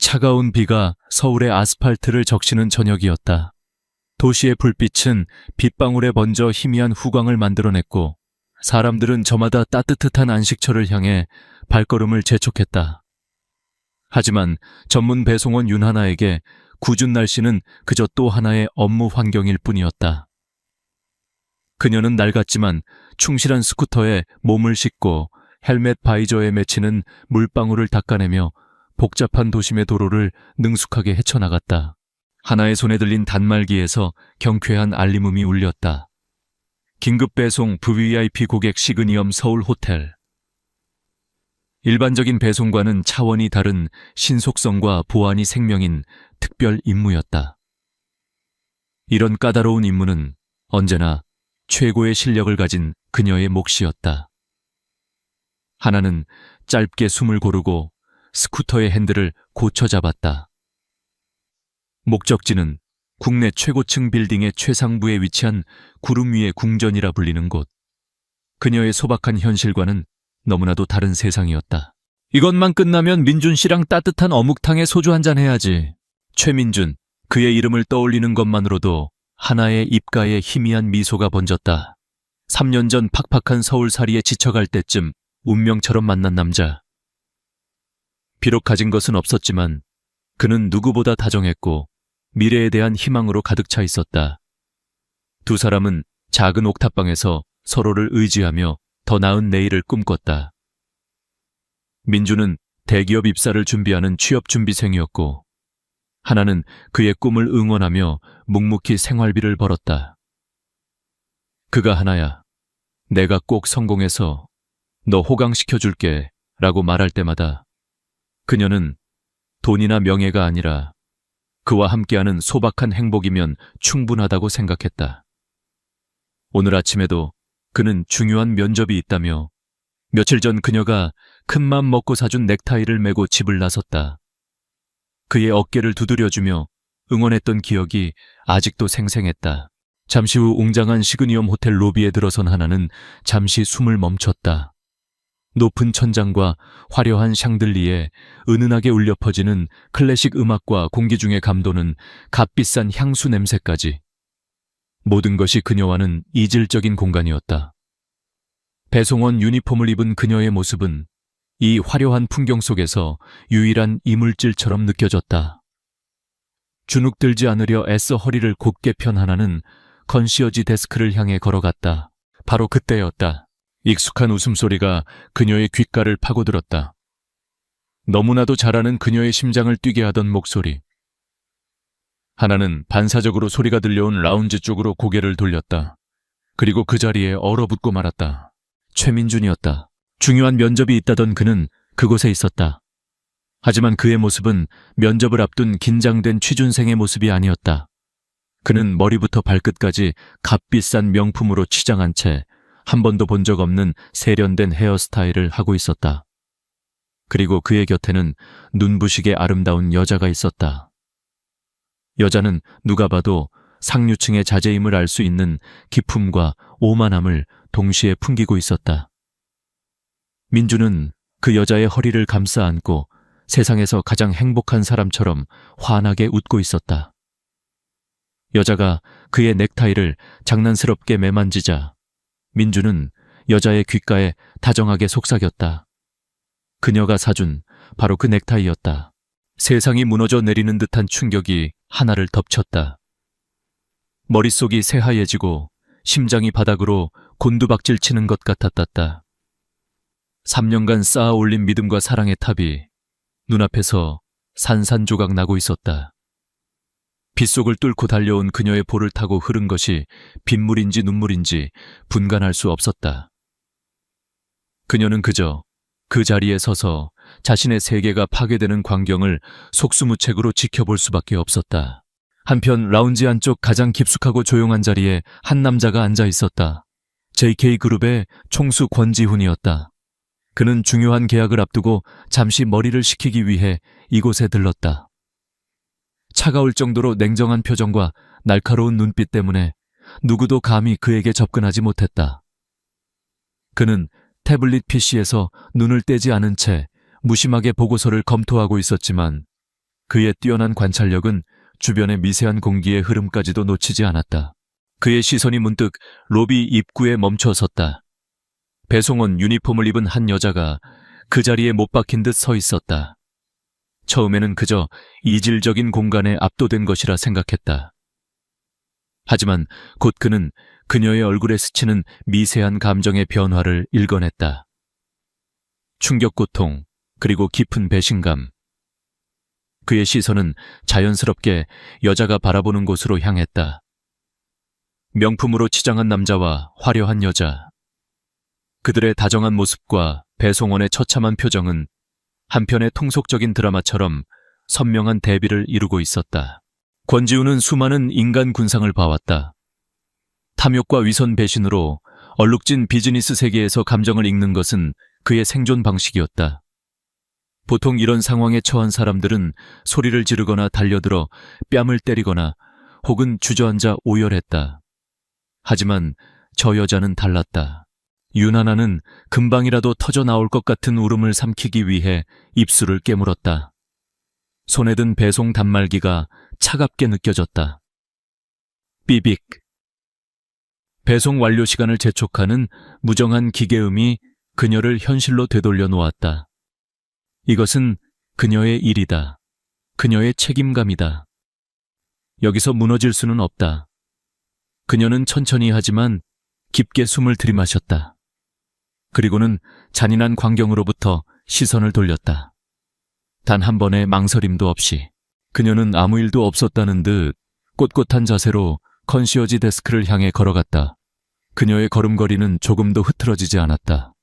차가운 비가 서울의 아스팔트를 적시는 저녁이었다. 도시의 불빛은 빗방울에 번져 희미한 후광을 만들어냈고 사람들은 저마다 따뜻한 안식처를 향해 발걸음을 재촉했다. 하지만 전문 배송원 윤하나에게 궂은 날씨는 그저 또 하나의 업무 환경일 뿐이었다. 그녀는 낡았지만 충실한 스쿠터에 몸을 싣고 헬멧 바이저에 맺히는 물방울을 닦아내며 복잡한 도심의 도로를 능숙하게 헤쳐나갔다. 하나의 손에 들린 단말기에서 경쾌한 알림음이 울렸다. 긴급 배송 VVIP 고객 시그니엄 서울 호텔. 일반적인 배송과는 차원이 다른 신속성과 보안이 생명인 특별 임무였다. 이런 까다로운 임무는 언제나 최고의 실력을 가진 그녀의 몫이었다. 하나는 짧게 숨을 고르고 스쿠터의 핸들을 고쳐 잡았다. 목적지는 국내 최고층 빌딩의 최상부에 위치한 구름 위의 궁전이라 불리는 곳. 그녀의 소박한 현실과는 너무나도 다른 세상이었다. 이것만 끝나면 민준 씨랑 따뜻한 어묵탕에 소주 한잔 해야지. 최민준, 그의 이름을 떠올리는 것만으로도 하나의 입가에 희미한 미소가 번졌다. 3년 전 팍팍한 서울살이에 지쳐갈 때쯤 운명처럼 만난 남자. 비록 가진 것은 없었지만 그는 누구보다 다정했고 미래에 대한 희망으로 가득 차 있었다. 두 사람은 작은 옥탑방에서 서로를 의지하며 더 나은 내일을 꿈꿨다. 민주는 대기업 입사를 준비하는 취업준비생이었고 하나는 그의 꿈을 응원하며 묵묵히 생활비를 벌었다. 그가 하나야, 내가 꼭 성공해서 너 호강시켜줄게 라고 말할 때마다 그녀는 돈이나 명예가 아니라 그와 함께하는 소박한 행복이면 충분하다고 생각했다. 오늘 아침에도 그는 중요한 면접이 있다며 며칠 전 그녀가 큰맘 먹고 사준 넥타이를 메고 집을 나섰다. 그의 어깨를 두드려주며 응원했던 기억이 아직도 생생했다. 잠시 후 웅장한 시그니엄 호텔 로비에 들어선 하나는 잠시 숨을 멈췄다. 높은 천장과 화려한 샹들리에 은은하게 울려 퍼지는 클래식 음악과 공기 중에 감도는 값비싼 향수 냄새까지. 모든 것이 그녀와는 이질적인 공간이었다. 배송원 유니폼을 입은 그녀의 모습은 이 화려한 풍경 속에서 유일한 이물질처럼 느껴졌다. 주눅들지 않으려 애써 허리를 곧게 편 하나는 컨시어지 데스크를 향해 걸어갔다. 바로 그때였다. 익숙한 웃음소리가 그녀의 귓가를 파고들었다. 너무나도 잘하는 그녀의 심장을 뛰게 하던 목소리. 하나는 반사적으로 소리가 들려온 라운지 쪽으로 고개를 돌렸다. 그리고 그 자리에 얼어붙고 말았다. 최민준이었다. 중요한 면접이 있다던 그는 그곳에 있었다. 하지만 그의 모습은 면접을 앞둔 긴장된 취준생의 모습이 아니었다. 그는 머리부터 발끝까지 값비싼 명품으로 치장한 채 한 번도 본 적 없는 세련된 헤어스타일을 하고 있었다. 그리고 그의 곁에는 눈부시게 아름다운 여자가 있었다. 여자는 누가 봐도 상류층의 자제임을 알 수 있는 기품과 오만함을 동시에 풍기고 있었다. 민주는 그 여자의 허리를 감싸 안고 세상에서 가장 행복한 사람처럼 환하게 웃고 있었다. 여자가 그의 넥타이를 장난스럽게 매만지자 민주는 여자의 귓가에 다정하게 속삭였다. 그녀가 사준 바로 그 넥타이였다. 세상이 무너져 내리는 듯한 충격이 하나를 덮쳤다. 머릿속이 새하얘지고 심장이 바닥으로 곤두박질 치는 것 같았다. 3년간 쌓아 올린 믿음과 사랑의 탑이 눈앞에서 산산조각 나고 있었다. 빗속을 뚫고 달려온 그녀의 볼을 타고 흐른 것이 빗물인지 눈물인지 분간할 수 없었다. 그녀는 그저 그 자리에 서서 자신의 세계가 파괴되는 광경을 속수무책으로 지켜볼 수밖에 없었다. 한편 라운지 안쪽 가장 깊숙하고 조용한 자리에 한 남자가 앉아 있었다. JK그룹의 총수 권지훈이었다. 그는 중요한 계약을 앞두고 잠시 머리를 식히기 위해 이곳에 들렀다. 차가울 정도로 냉정한 표정과 날카로운 눈빛 때문에 누구도 감히 그에게 접근하지 못했다. 그는 태블릿 PC에서 눈을 떼지 않은 채 무심하게 보고서를 검토하고 있었지만 그의 뛰어난 관찰력은 주변의 미세한 공기의 흐름까지도 놓치지 않았다. 그의 시선이 문득 로비 입구에 멈춰 섰다. 배송원 유니폼을 입은 한 여자가 그 자리에 못 박힌 듯 서 있었다. 처음에는 그저 이질적인 공간에 압도된 것이라 생각했다. 하지만 곧 그는 그녀의 얼굴에 스치는 미세한 감정의 변화를 읽어냈다. 충격 고통, 그리고 깊은 배신감. 그의 시선은 자연스럽게 여자가 바라보는 곳으로 향했다. 명품으로 치장한 남자와 화려한 여자. 그들의 다정한 모습과 배송원의 처참한 표정은 한편의 통속적인 드라마처럼 선명한 대비를 이루고 있었다. 권지우는 수많은 인간 군상을 봐왔다. 탐욕과 위선 배신으로 얼룩진 비즈니스 세계에서 감정을 읽는 것은 그의 생존 방식이었다. 보통 이런 상황에 처한 사람들은 소리를 지르거나 달려들어 뺨을 때리거나 혹은 주저앉아 오열했다. 하지만 저 여자는 달랐다. 윤하나는 금방이라도 터져 나올 것 같은 울음을 삼키기 위해 입술을 깨물었다. 손에 든 배송 단말기가 차갑게 느껴졌다. 삐빅. 배송 완료 시간을 재촉하는 무정한 기계음이 그녀를 현실로 되돌려 놓았다. 이것은 그녀의 일이다. 그녀의 책임감이다. 여기서 무너질 수는 없다. 그녀는 천천히 하지만 깊게 숨을 들이마셨다. 그리고는 잔인한 광경으로부터 시선을 돌렸다. 단 한 번의 망설임도 없이 그녀는 아무 일도 없었다는 듯 꼿꼿한 자세로 컨시어지 데스크를 향해 걸어갔다. 그녀의 걸음걸이는 조금도 흐트러지지 않았다.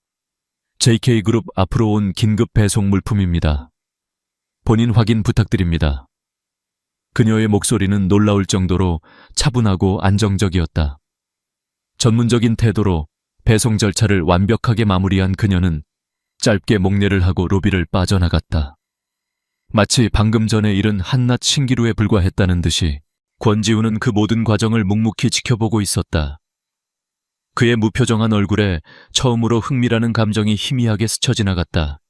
JK그룹 앞으로 온 긴급 배송 물품입니다. 본인 확인 부탁드립니다. 그녀의 목소리는 놀라울 정도로 차분하고 안정적이었다. 전문적인 태도로 배송 절차를 완벽하게 마무리한 그녀는 짧게 목례를 하고 로비를 빠져나갔다. 마치 방금 전에 일은 한낱 신기루에 불과했다는 듯이 권지우는 그 모든 과정을 묵묵히 지켜보고 있었다. 그의 무표정한 얼굴에 처음으로 흥미라는 감정이 희미하게 스쳐 지나갔다.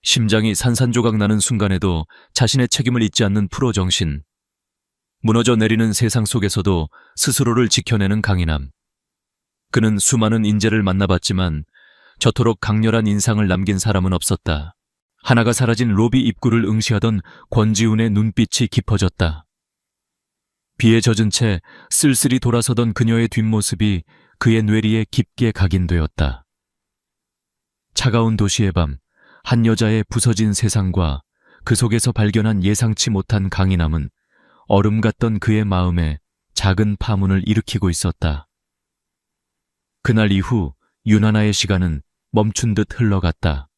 심장이 산산조각 나는 순간에도 자신의 책임을 잊지 않는 프로 정신. 무너져 내리는 세상 속에서도 스스로를 지켜내는 강인함. 그는 수많은 인재를 만나봤지만 저토록 강렬한 인상을 남긴 사람은 없었다. 하나가 사라진 로비 입구를 응시하던 권지훈의 눈빛이 깊어졌다. 비에 젖은 채 쓸쓸히 돌아서던 그녀의 뒷모습이 그의 뇌리에 깊게 각인되었다. 차가운 도시의 밤, 한 여자의 부서진 세상과 그 속에서 발견한 예상치 못한 강인함은 얼음 같던 그의 마음에 작은 파문을 일으키고 있었다. 그날 이후 윤하나의 시간은 멈춘 듯 흘러갔다.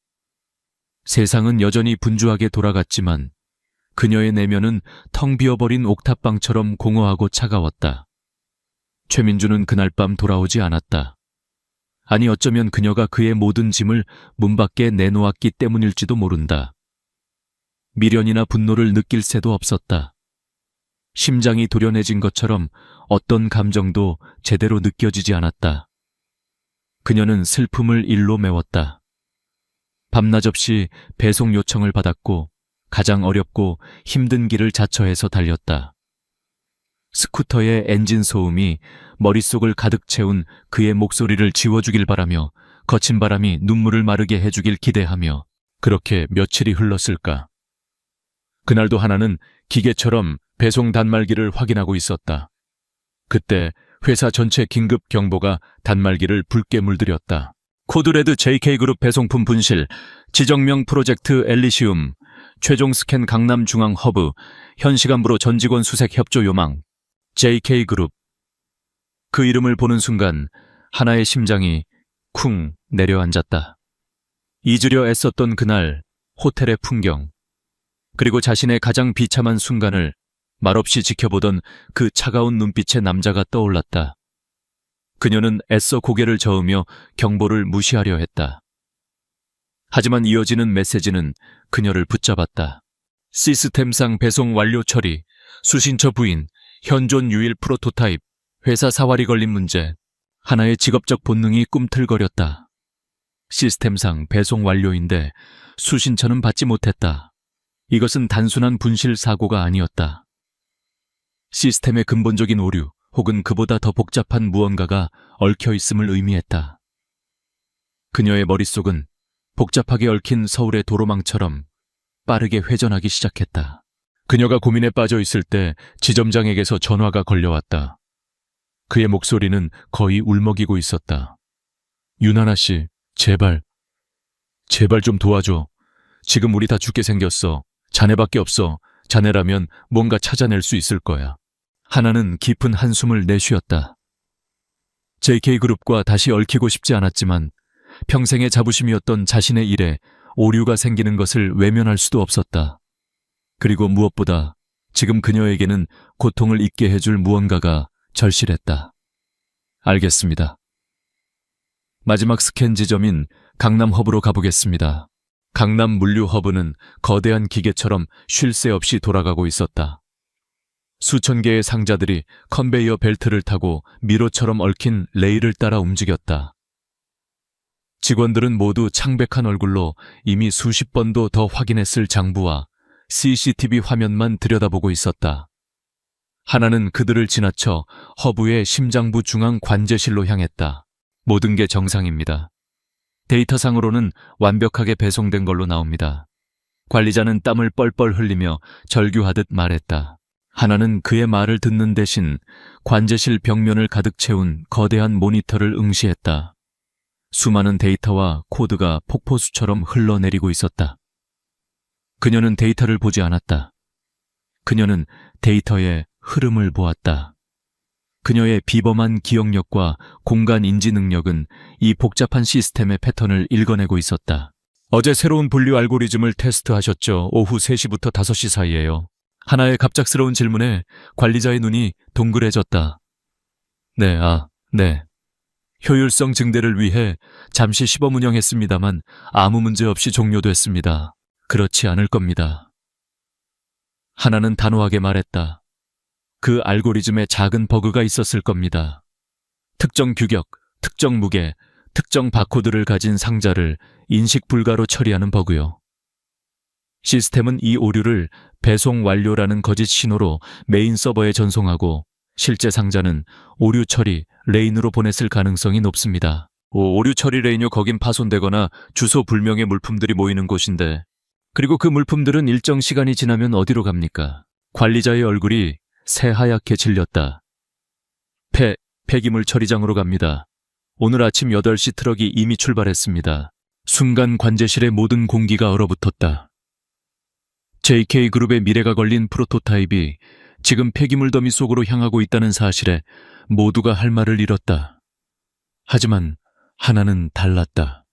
세상은 여전히 분주하게 돌아갔지만 그녀의 내면은 텅 비어버린 옥탑방처럼 공허하고 차가웠다. 최민주는 그날 밤 돌아오지 않았다. 아니 어쩌면 그녀가 그의 모든 짐을 문 밖에 내놓았기 때문일지도 모른다. 미련이나 분노를 느낄 새도 없었다. 심장이 도련해진 것처럼 어떤 감정도 제대로 느껴지지 않았다. 그녀는 슬픔을 일로 메웠다. 밤낮 없이 배송 요청을 받았고 가장 어렵고 힘든 길을 자처해서 달렸다. 스쿠터의 엔진 소음이 머릿속을 가득 채운 그의 목소리를 지워주길 바라며 거친 바람이 눈물을 마르게 해주길 기대하며 그렇게 며칠이 흘렀을까. 그날도 하나는 기계처럼 배송 단말기를 확인하고 있었다. 그때 회사 전체 긴급 경보가 단말기를 붉게 물들였다. 코드레드 JK그룹 배송품 분실, 지정명 프로젝트 엘리시움, 최종 스캔 강남 중앙 허브, 현 시간부로 전 직원 수색 협조 요망, JK그룹. 그 이름을 보는 순간 하나의 심장이 쿵 내려앉았다. 잊으려 애썼던 그날, 호텔의 풍경, 그리고 자신의 가장 비참한 순간을 말없이 지켜보던 그 차가운 눈빛의 남자가 떠올랐다. 그녀는 애써 고개를 저으며 경보를 무시하려 했다. 하지만 이어지는 메시지는 그녀를 붙잡았다. 시스템상 배송 완료 처리, 수신처 부인, 현존 유일 프로토타입, 회사 사활이 걸린 문제. 하나의 직업적 본능이 꿈틀거렸다. 시스템상 배송 완료인데 수신처는 받지 못했다. 이것은 단순한 분실 사고가 아니었다. 시스템의 근본적인 오류 혹은 그보다 더 복잡한 무언가가 얽혀 있음을 의미했다. 그녀의 머릿속은 복잡하게 얽힌 서울의 도로망처럼 빠르게 회전하기 시작했다. 그녀가 고민에 빠져 있을 때 지점장에게서 전화가 걸려왔다. 그의 목소리는 거의 울먹이고 있었다. 윤하나 씨, 제발 좀 도와줘. 지금 우리 다 죽게 생겼어. 자네밖에 없어. 자네라면 뭔가 찾아낼 수 있을 거야. 하나는 깊은 한숨을 내쉬었다. JK그룹과 다시 얽히고 싶지 않았지만 평생의 자부심이었던 자신의 일에 오류가 생기는 것을 외면할 수도 없었다. 그리고 무엇보다 지금 그녀에게는 고통을 잊게 해줄 무언가가 절실했다. 알겠습니다. 마지막 스캔 지점인 강남 허브로 가보겠습니다. 강남 물류 허브는 거대한 기계처럼 쉴 새 없이 돌아가고 있었다. 수천 개의 상자들이 컨베이어 벨트를 타고 미로처럼 얽힌 레일을 따라 움직였다. 직원들은 모두 창백한 얼굴로 이미 수십 번도 더 확인했을 장부와 CCTV 화면만 들여다보고 있었다. 하나는 그들을 지나쳐 허브의 심장부 중앙 관제실로 향했다. 모든 게 정상입니다. 데이터상으로는 완벽하게 배송된 걸로 나옵니다. 관리자는 땀을 뻘뻘 흘리며 절규하듯 말했다. 하나는 그의 말을 듣는 대신 관제실 벽면을 가득 채운 거대한 모니터를 응시했다. 수많은 데이터와 코드가 폭포수처럼 흘러내리고 있었다. 그녀는 데이터를 보지 않았다. 그녀는 데이터의 흐름을 보았다. 그녀의 비범한 기억력과 공간 인지 능력은 이 복잡한 시스템의 패턴을 읽어내고 있었다. 어제 새로운 분류 알고리즘을 테스트하셨죠. 오후 3시부터 5시 사이에요. 하나의 갑작스러운 질문에 관리자의 눈이 동그래졌다. 네. 효율성 증대를 위해 잠시 시범 운영했습니다만 아무 문제 없이 종료됐습니다. 그렇지 않을 겁니다. 하나는 단호하게 말했다. 그 알고리즘에 작은 버그가 있었을 겁니다. 특정 규격, 특정 무게, 특정 바코드를 가진 상자를 인식 불가로 처리하는 버그요. 시스템은 이 오류를 배송 완료라는 거짓 신호로 메인 서버에 전송하고 실제 상자는 오류 처리 레인으로 보냈을 가능성이 높습니다. 오류 처리 레인요, 거긴 파손되거나 주소 불명의 물품들이 모이는 곳인데, 그리고 그 물품들은 일정 시간이 지나면 어디로 갑니까? 관리자의 얼굴이 새하얗게 질렸다. 폐기물 처리장으로 갑니다. 오늘 아침 8시 트럭이 이미 출발했습니다. 순간 관제실의 모든 공기가 얼어붙었다. JK그룹의 미래가 걸린 프로토타입이 지금 폐기물 더미 속으로 향하고 있다는 사실에 모두가 할 말을 잃었다. 하지만 하나는 달랐다.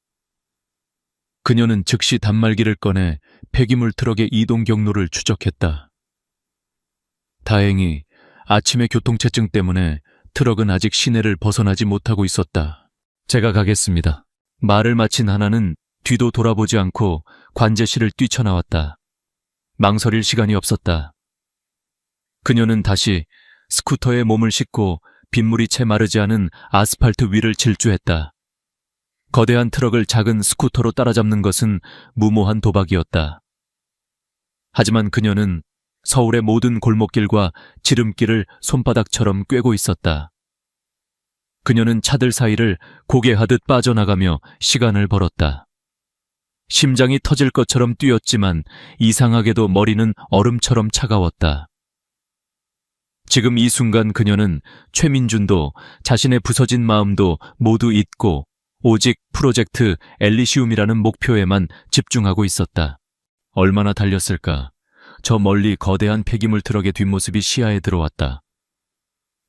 그녀는 즉시 단말기를 꺼내 폐기물 트럭의 이동 경로를 추적했다. 다행히 아침의 교통체증 때문에 트럭은 아직 시내를 벗어나지 못하고 있었다. 제가 가겠습니다. 말을 마친 하나는 뒤도 돌아보지 않고 관제실을 뛰쳐나왔다. 망설일 시간이 없었다. 그녀는 다시 스쿠터에 몸을 싣고 빗물이 채 마르지 않은 아스팔트 위를 질주했다. 거대한 트럭을 작은 스쿠터로 따라잡는 것은 무모한 도박이었다. 하지만 그녀는 서울의 모든 골목길과 지름길을 손바닥처럼 꿰고 있었다. 그녀는 차들 사이를 고개하듯 빠져나가며 시간을 벌었다. 심장이 터질 것처럼 뛰었지만 이상하게도 머리는 얼음처럼 차가웠다. 지금 이 순간 그녀는 최민준도 자신의 부서진 마음도 모두 잊고 오직 프로젝트 엘리시움이라는 목표에만 집중하고 있었다. 얼마나 달렸을까? 저 멀리 거대한 폐기물 트럭의 뒷모습이 시야에 들어왔다.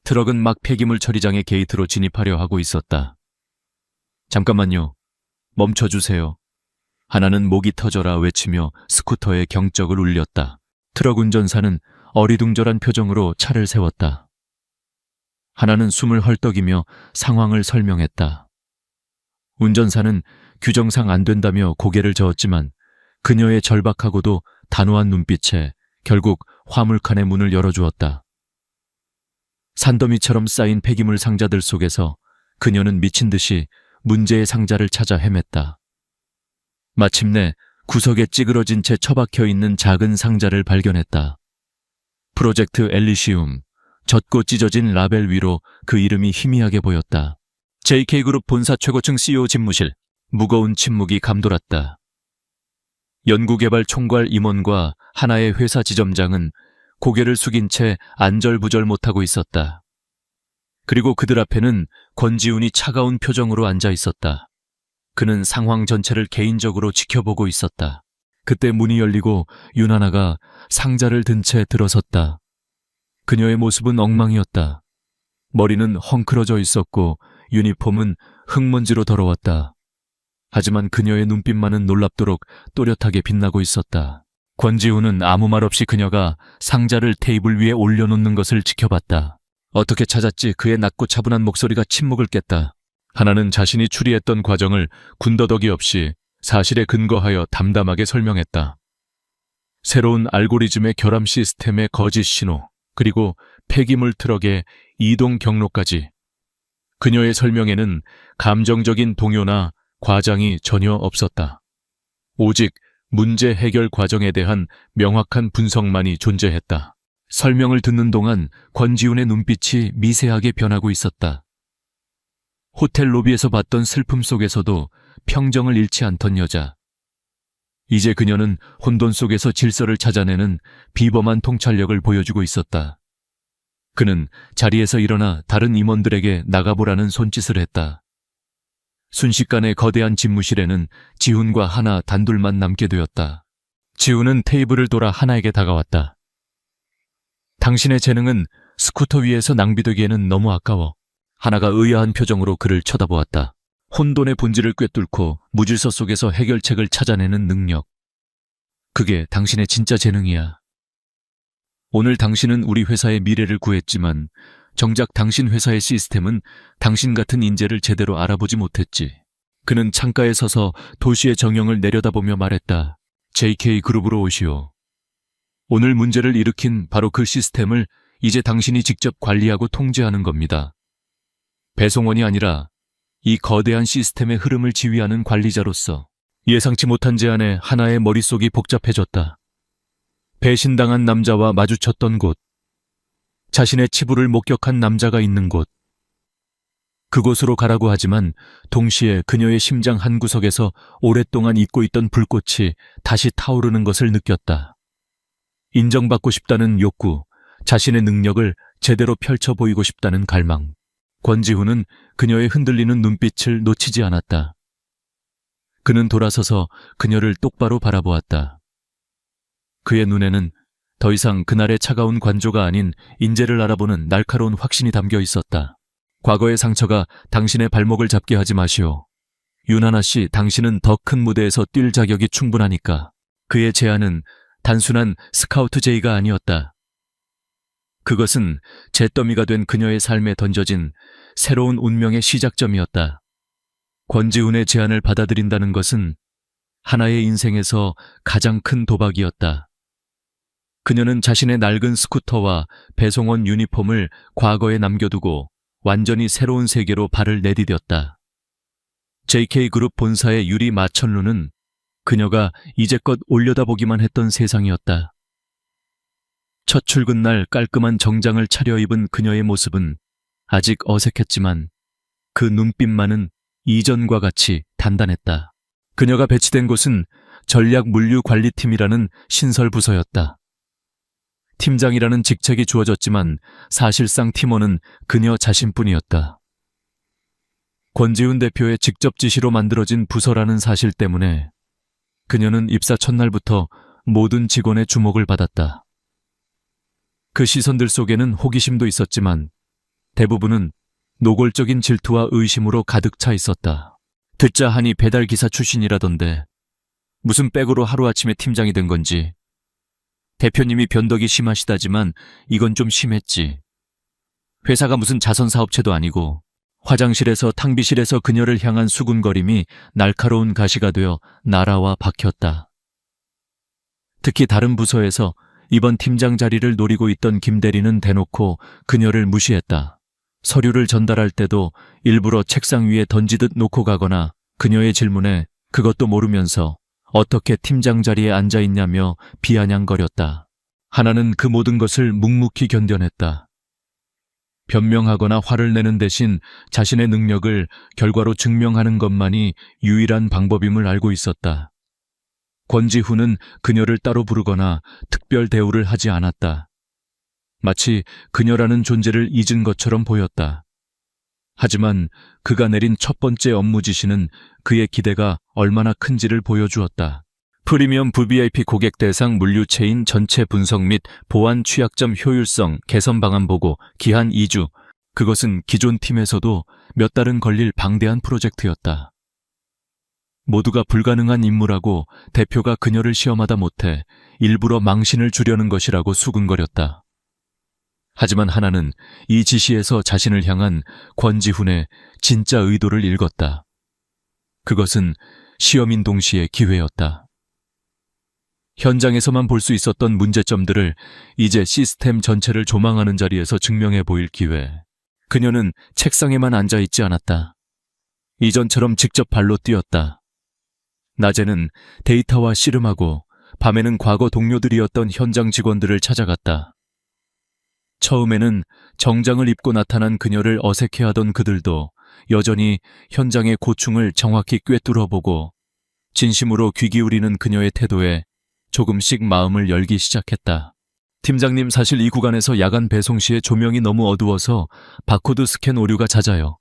트럭은 막 폐기물 처리장의 게이트로 진입하려 하고 있었다. 잠깐만요. 멈춰주세요. 하나는 목이 터져라 외치며 스쿠터의 경적을 울렸다. 트럭 운전사는 어리둥절한 표정으로 차를 세웠다. 하나는 숨을 헐떡이며 상황을 설명했다. 운전사는 규정상 안 된다며 고개를 저었지만 그녀의 절박하고도 단호한 눈빛에 결국 화물칸의 문을 열어주었다. 산더미처럼 쌓인 폐기물 상자들 속에서 그녀는 미친 듯이 문제의 상자를 찾아 헤맸다. 마침내 구석에 찌그러진 채 처박혀 있는 작은 상자를 발견했다. 프로젝트 엘리시움, 젖고 찢어진 라벨 위로 그 이름이 희미하게 보였다. JK그룹 본사 최고층 CEO 집무실. 무거운 침묵이 감돌았다. 연구개발 총괄 임원과 하나의 회사 지점장은 고개를 숙인 채 안절부절 못하고 있었다. 그리고 그들 앞에는 권지훈이 차가운 표정으로 앉아 있었다. 그는 상황 전체를 개인적으로 지켜보고 있었다. 그때 문이 열리고 윤하나가 상자를 든 채 들어섰다. 그녀의 모습은 엉망이었다. 머리는 헝클어져 있었고 유니폼은 흙먼지로 더러웠다. 하지만 그녀의 눈빛만은 놀랍도록 또렷하게 빛나고 있었다. 권지훈은 아무 말 없이 그녀가 상자를 테이블 위에 올려놓는 것을 지켜봤다. 어떻게 찾았지? 그의 낮고 차분한 목소리가 침묵을 깼다. 하나는 자신이 추리했던 과정을 군더더기 없이 사실에 근거하여 담담하게 설명했다. 새로운 알고리즘의 결함 시스템의 거짓 신호, 그리고 폐기물 트럭의 이동 경로까지. 그녀의 설명에는 감정적인 동요나 과장이 전혀 없었다. 오직 문제 해결 과정에 대한 명확한 분석만이 존재했다. 설명을 듣는 동안 권지훈의 눈빛이 미세하게 변하고 있었다. 호텔 로비에서 봤던 슬픔 속에서도 평정을 잃지 않던 여자. 이제 그녀는 혼돈 속에서 질서를 찾아내는 비범한 통찰력을 보여주고 있었다. 그는 자리에서 일어나 다른 임원들에게 나가보라는 손짓을 했다. 순식간에 거대한 집무실에는 지훈과 하나 단둘만 남게 되었다. 지훈은 테이블을 돌아 하나에게 다가왔다. 당신의 재능은 스쿠터 위에서 낭비되기에는 너무 아까워. 하나가 의아한 표정으로 그를 쳐다보았다. 혼돈의 본질을 꿰뚫고 무질서 속에서 해결책을 찾아내는 능력. 그게 당신의 진짜 재능이야. 오늘 당신은 우리 회사의 미래를 구했지만 정작 당신 회사의 시스템은 당신 같은 인재를 제대로 알아보지 못했지. 그는 창가에 서서 도시의 정형을 내려다보며 말했다. JK그룹으로 오시오. 오늘 문제를 일으킨 바로 그 시스템을 이제 당신이 직접 관리하고 통제하는 겁니다. 배송원이 아니라 이 거대한 시스템의 흐름을 지휘하는 관리자로서. 예상치 못한 제안에 하나의 머릿속이 복잡해졌다. 배신당한 남자와 마주쳤던 곳, 자신의 치부를 목격한 남자가 있는 곳. 그곳으로 가라고 하지만 동시에 그녀의 심장 한구석에서 오랫동안 잊고 있던 불꽃이 다시 타오르는 것을 느꼈다. 인정받고 싶다는 욕구, 자신의 능력을 제대로 펼쳐 보이고 싶다는 갈망. 권지훈은 그녀의 흔들리는 눈빛을 놓치지 않았다. 그는 돌아서서 그녀를 똑바로 바라보았다. 그의 눈에는 더 이상 그날의 차가운 관조가 아닌 인재를 알아보는 날카로운 확신이 담겨 있었다. 과거의 상처가 당신의 발목을 잡게 하지 마시오. 윤하나 씨, 당신은 더 큰 무대에서 뛸 자격이 충분하니까. 그의 제안은 단순한 스카우트 제의가 아니었다. 그것은 잿더미가 된 그녀의 삶에 던져진 새로운 운명의 시작점이었다. 권지훈의 제안을 받아들인다는 것은 하나의 인생에서 가장 큰 도박이었다. 그녀는 자신의 낡은 스쿠터와 배송원 유니폼을 과거에 남겨두고 완전히 새로운 세계로 발을 내디뎠다. JK그룹 본사의 유리 마천루는 그녀가 이제껏 올려다보기만 했던 세상이었다. 첫 출근 날 깔끔한 정장을 차려입은 그녀의 모습은 아직 어색했지만 그 눈빛만은 이전과 같이 단단했다. 그녀가 배치된 곳은 전략물류관리팀이라는 신설 부서였다. 팀장이라는 직책이 주어졌지만 사실상 팀원은 그녀 자신뿐이었다. 권지훈 대표의 직접 지시로 만들어진 부서라는 사실 때문에 그녀는 입사 첫날부터 모든 직원의 주목을 받았다. 그 시선들 속에는 호기심도 있었지만 대부분은 노골적인 질투와 의심으로 가득 차 있었다. 듣자 하니 배달기사 출신이라던데 무슨 백으로 하루아침에 팀장이 된 건지. 대표님이 변덕이 심하시다지만 이건 좀 심했지. 회사가 무슨 자선사업체도 아니고. 화장실에서 탕비실에서 그녀를 향한 수군거림이 날카로운 가시가 되어 날아와 박혔다. 특히 다른 부서에서 이번 팀장 자리를 노리고 있던 김 대리는 대놓고 그녀를 무시했다. 서류를 전달할 때도 일부러 책상 위에 던지듯 놓고 가거나 그녀의 질문에 그것도 모르면서 어떻게 팀장 자리에 앉아있냐며 비아냥거렸다. 하나는 그 모든 것을 묵묵히 견뎌냈다. 변명하거나 화를 내는 대신 자신의 능력을 결과로 증명하는 것만이 유일한 방법임을 알고 있었다. 권지훈은 그녀를 따로 부르거나 특별 대우를 하지 않았다. 마치 그녀라는 존재를 잊은 것처럼 보였다. 하지만 그가 내린 첫 번째 업무 지시는 그의 기대가 얼마나 큰지를 보여주었다. 프리미엄 VVIP 고객 대상 물류 체인 전체 분석 및 보안 취약점 효율성 개선 방안 보고 기한 2주. 그것은 기존 팀에서도 몇 달은 걸릴 방대한 프로젝트였다. 모두가 불가능한 임무라고 대표가 그녀를 시험하다 못해 일부러 망신을 주려는 것이라고 수군거렸다. 하지만 하나는 이 지시에서 자신을 향한 권지훈의 진짜 의도를 읽었다. 그것은 시험인 동시에 기회였다. 현장에서만 볼 수 있었던 문제점들을 이제 시스템 전체를 조망하는 자리에서 증명해 보일 기회. 그녀는 책상에만 앉아있지 않았다. 이전처럼 직접 발로 뛰었다. 낮에는 데이터와 씨름하고 밤에는 과거 동료들이었던 현장 직원들을 찾아갔다. 처음에는 정장을 입고 나타난 그녀를 어색해하던 그들도 여전히 현장의 고충을 정확히 꿰뚫어보고 진심으로 귀 기울이는 그녀의 태도에 조금씩 마음을 열기 시작했다. 팀장님, 사실 이 구간에서 야간 배송 시에 조명이 너무 어두워서 바코드 스캔 오류가 잦아요.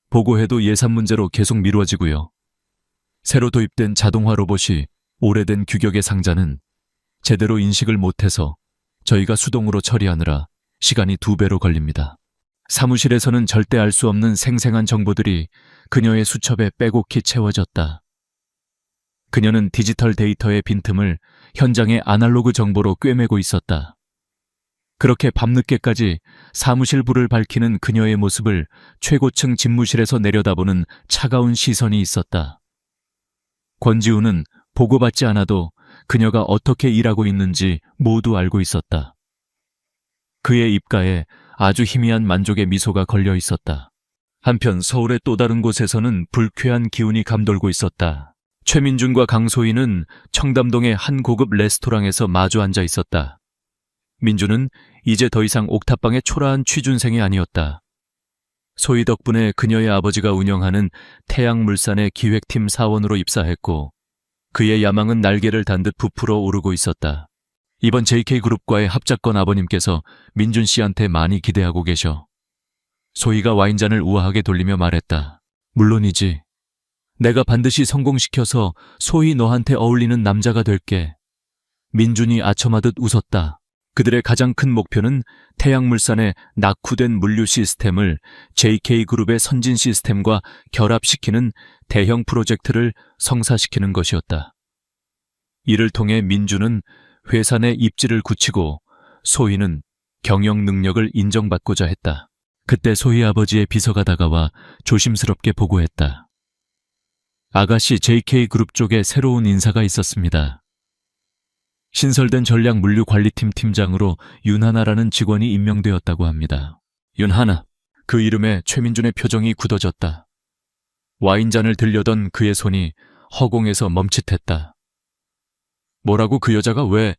보고해도 예산 문제로 계속 미뤄지고요. 새로 도입된 자동화 로봇이 오래된 규격의 상자는 제대로 인식을 못해서 저희가 수동으로 처리하느라 시간이 2배로 걸립니다. 사무실에서는 절대 알 수 없는 생생한 정보들이 그녀의 수첩에 빼곡히 채워졌다. 그녀는 디지털 데이터의 빈틈을 현장의 아날로그 정보로 꿰매고 있었다. 그렇게 밤늦게까지 사무실 불을 밝히는 그녀의 모습을 최고층 집무실에서 내려다보는 차가운 시선이 있었다. 권지훈은 보고받지 않아도 그녀가 어떻게 일하고 있는지 모두 알고 있었다. 그의 입가에 아주 희미한 만족의 미소가 걸려 있었다. 한편 서울의 또 다른 곳에서는 불쾌한 기운이 감돌고 있었다. 최민준과 강소희는 청담동의 한 고급 레스토랑에서 마주 앉아 있었다. 민준은 이제 더 이상 옥탑방의 초라한 취준생이 아니었다. 소희 덕분에 그녀의 아버지가 운영하는 태양물산의 기획팀 사원으로 입사했고 그의 야망은 날개를 단 듯 부풀어 오르고 있었다. 이번 JK그룹과의 합작건 아버님께서 민준 씨한테 많이 기대하고 계셔. 소희가 와인잔을 우아하게 돌리며 말했다. 물론이지. 내가 반드시 성공시켜서 소희 너한테 어울리는 남자가 될게. 민준이 아첨하듯 웃었다. 그들의 가장 큰 목표는 태양물산의 낙후된 물류 시스템을 JK그룹의 선진 시스템과 결합시키는 대형 프로젝트를 성사시키는 것이었다. 이를 통해 민준은 회사 내 입지를 굳히고 소희는 경영 능력을 인정받고자 했다. 그때 소희 아버지의 비서가 다가와 조심스럽게 보고했다. 아가씨, JK그룹 쪽에 새로운 인사가 있었습니다. 신설된 전략물류관리팀 팀장으로 윤하나라는 직원이 임명되었다고 합니다. 윤하나. 그 이름에 최민준의 표정이 굳어졌다. 와인잔을 들려던 그의 손이 허공에서 멈칫했다. 뭐라고? 그 여자가 왜?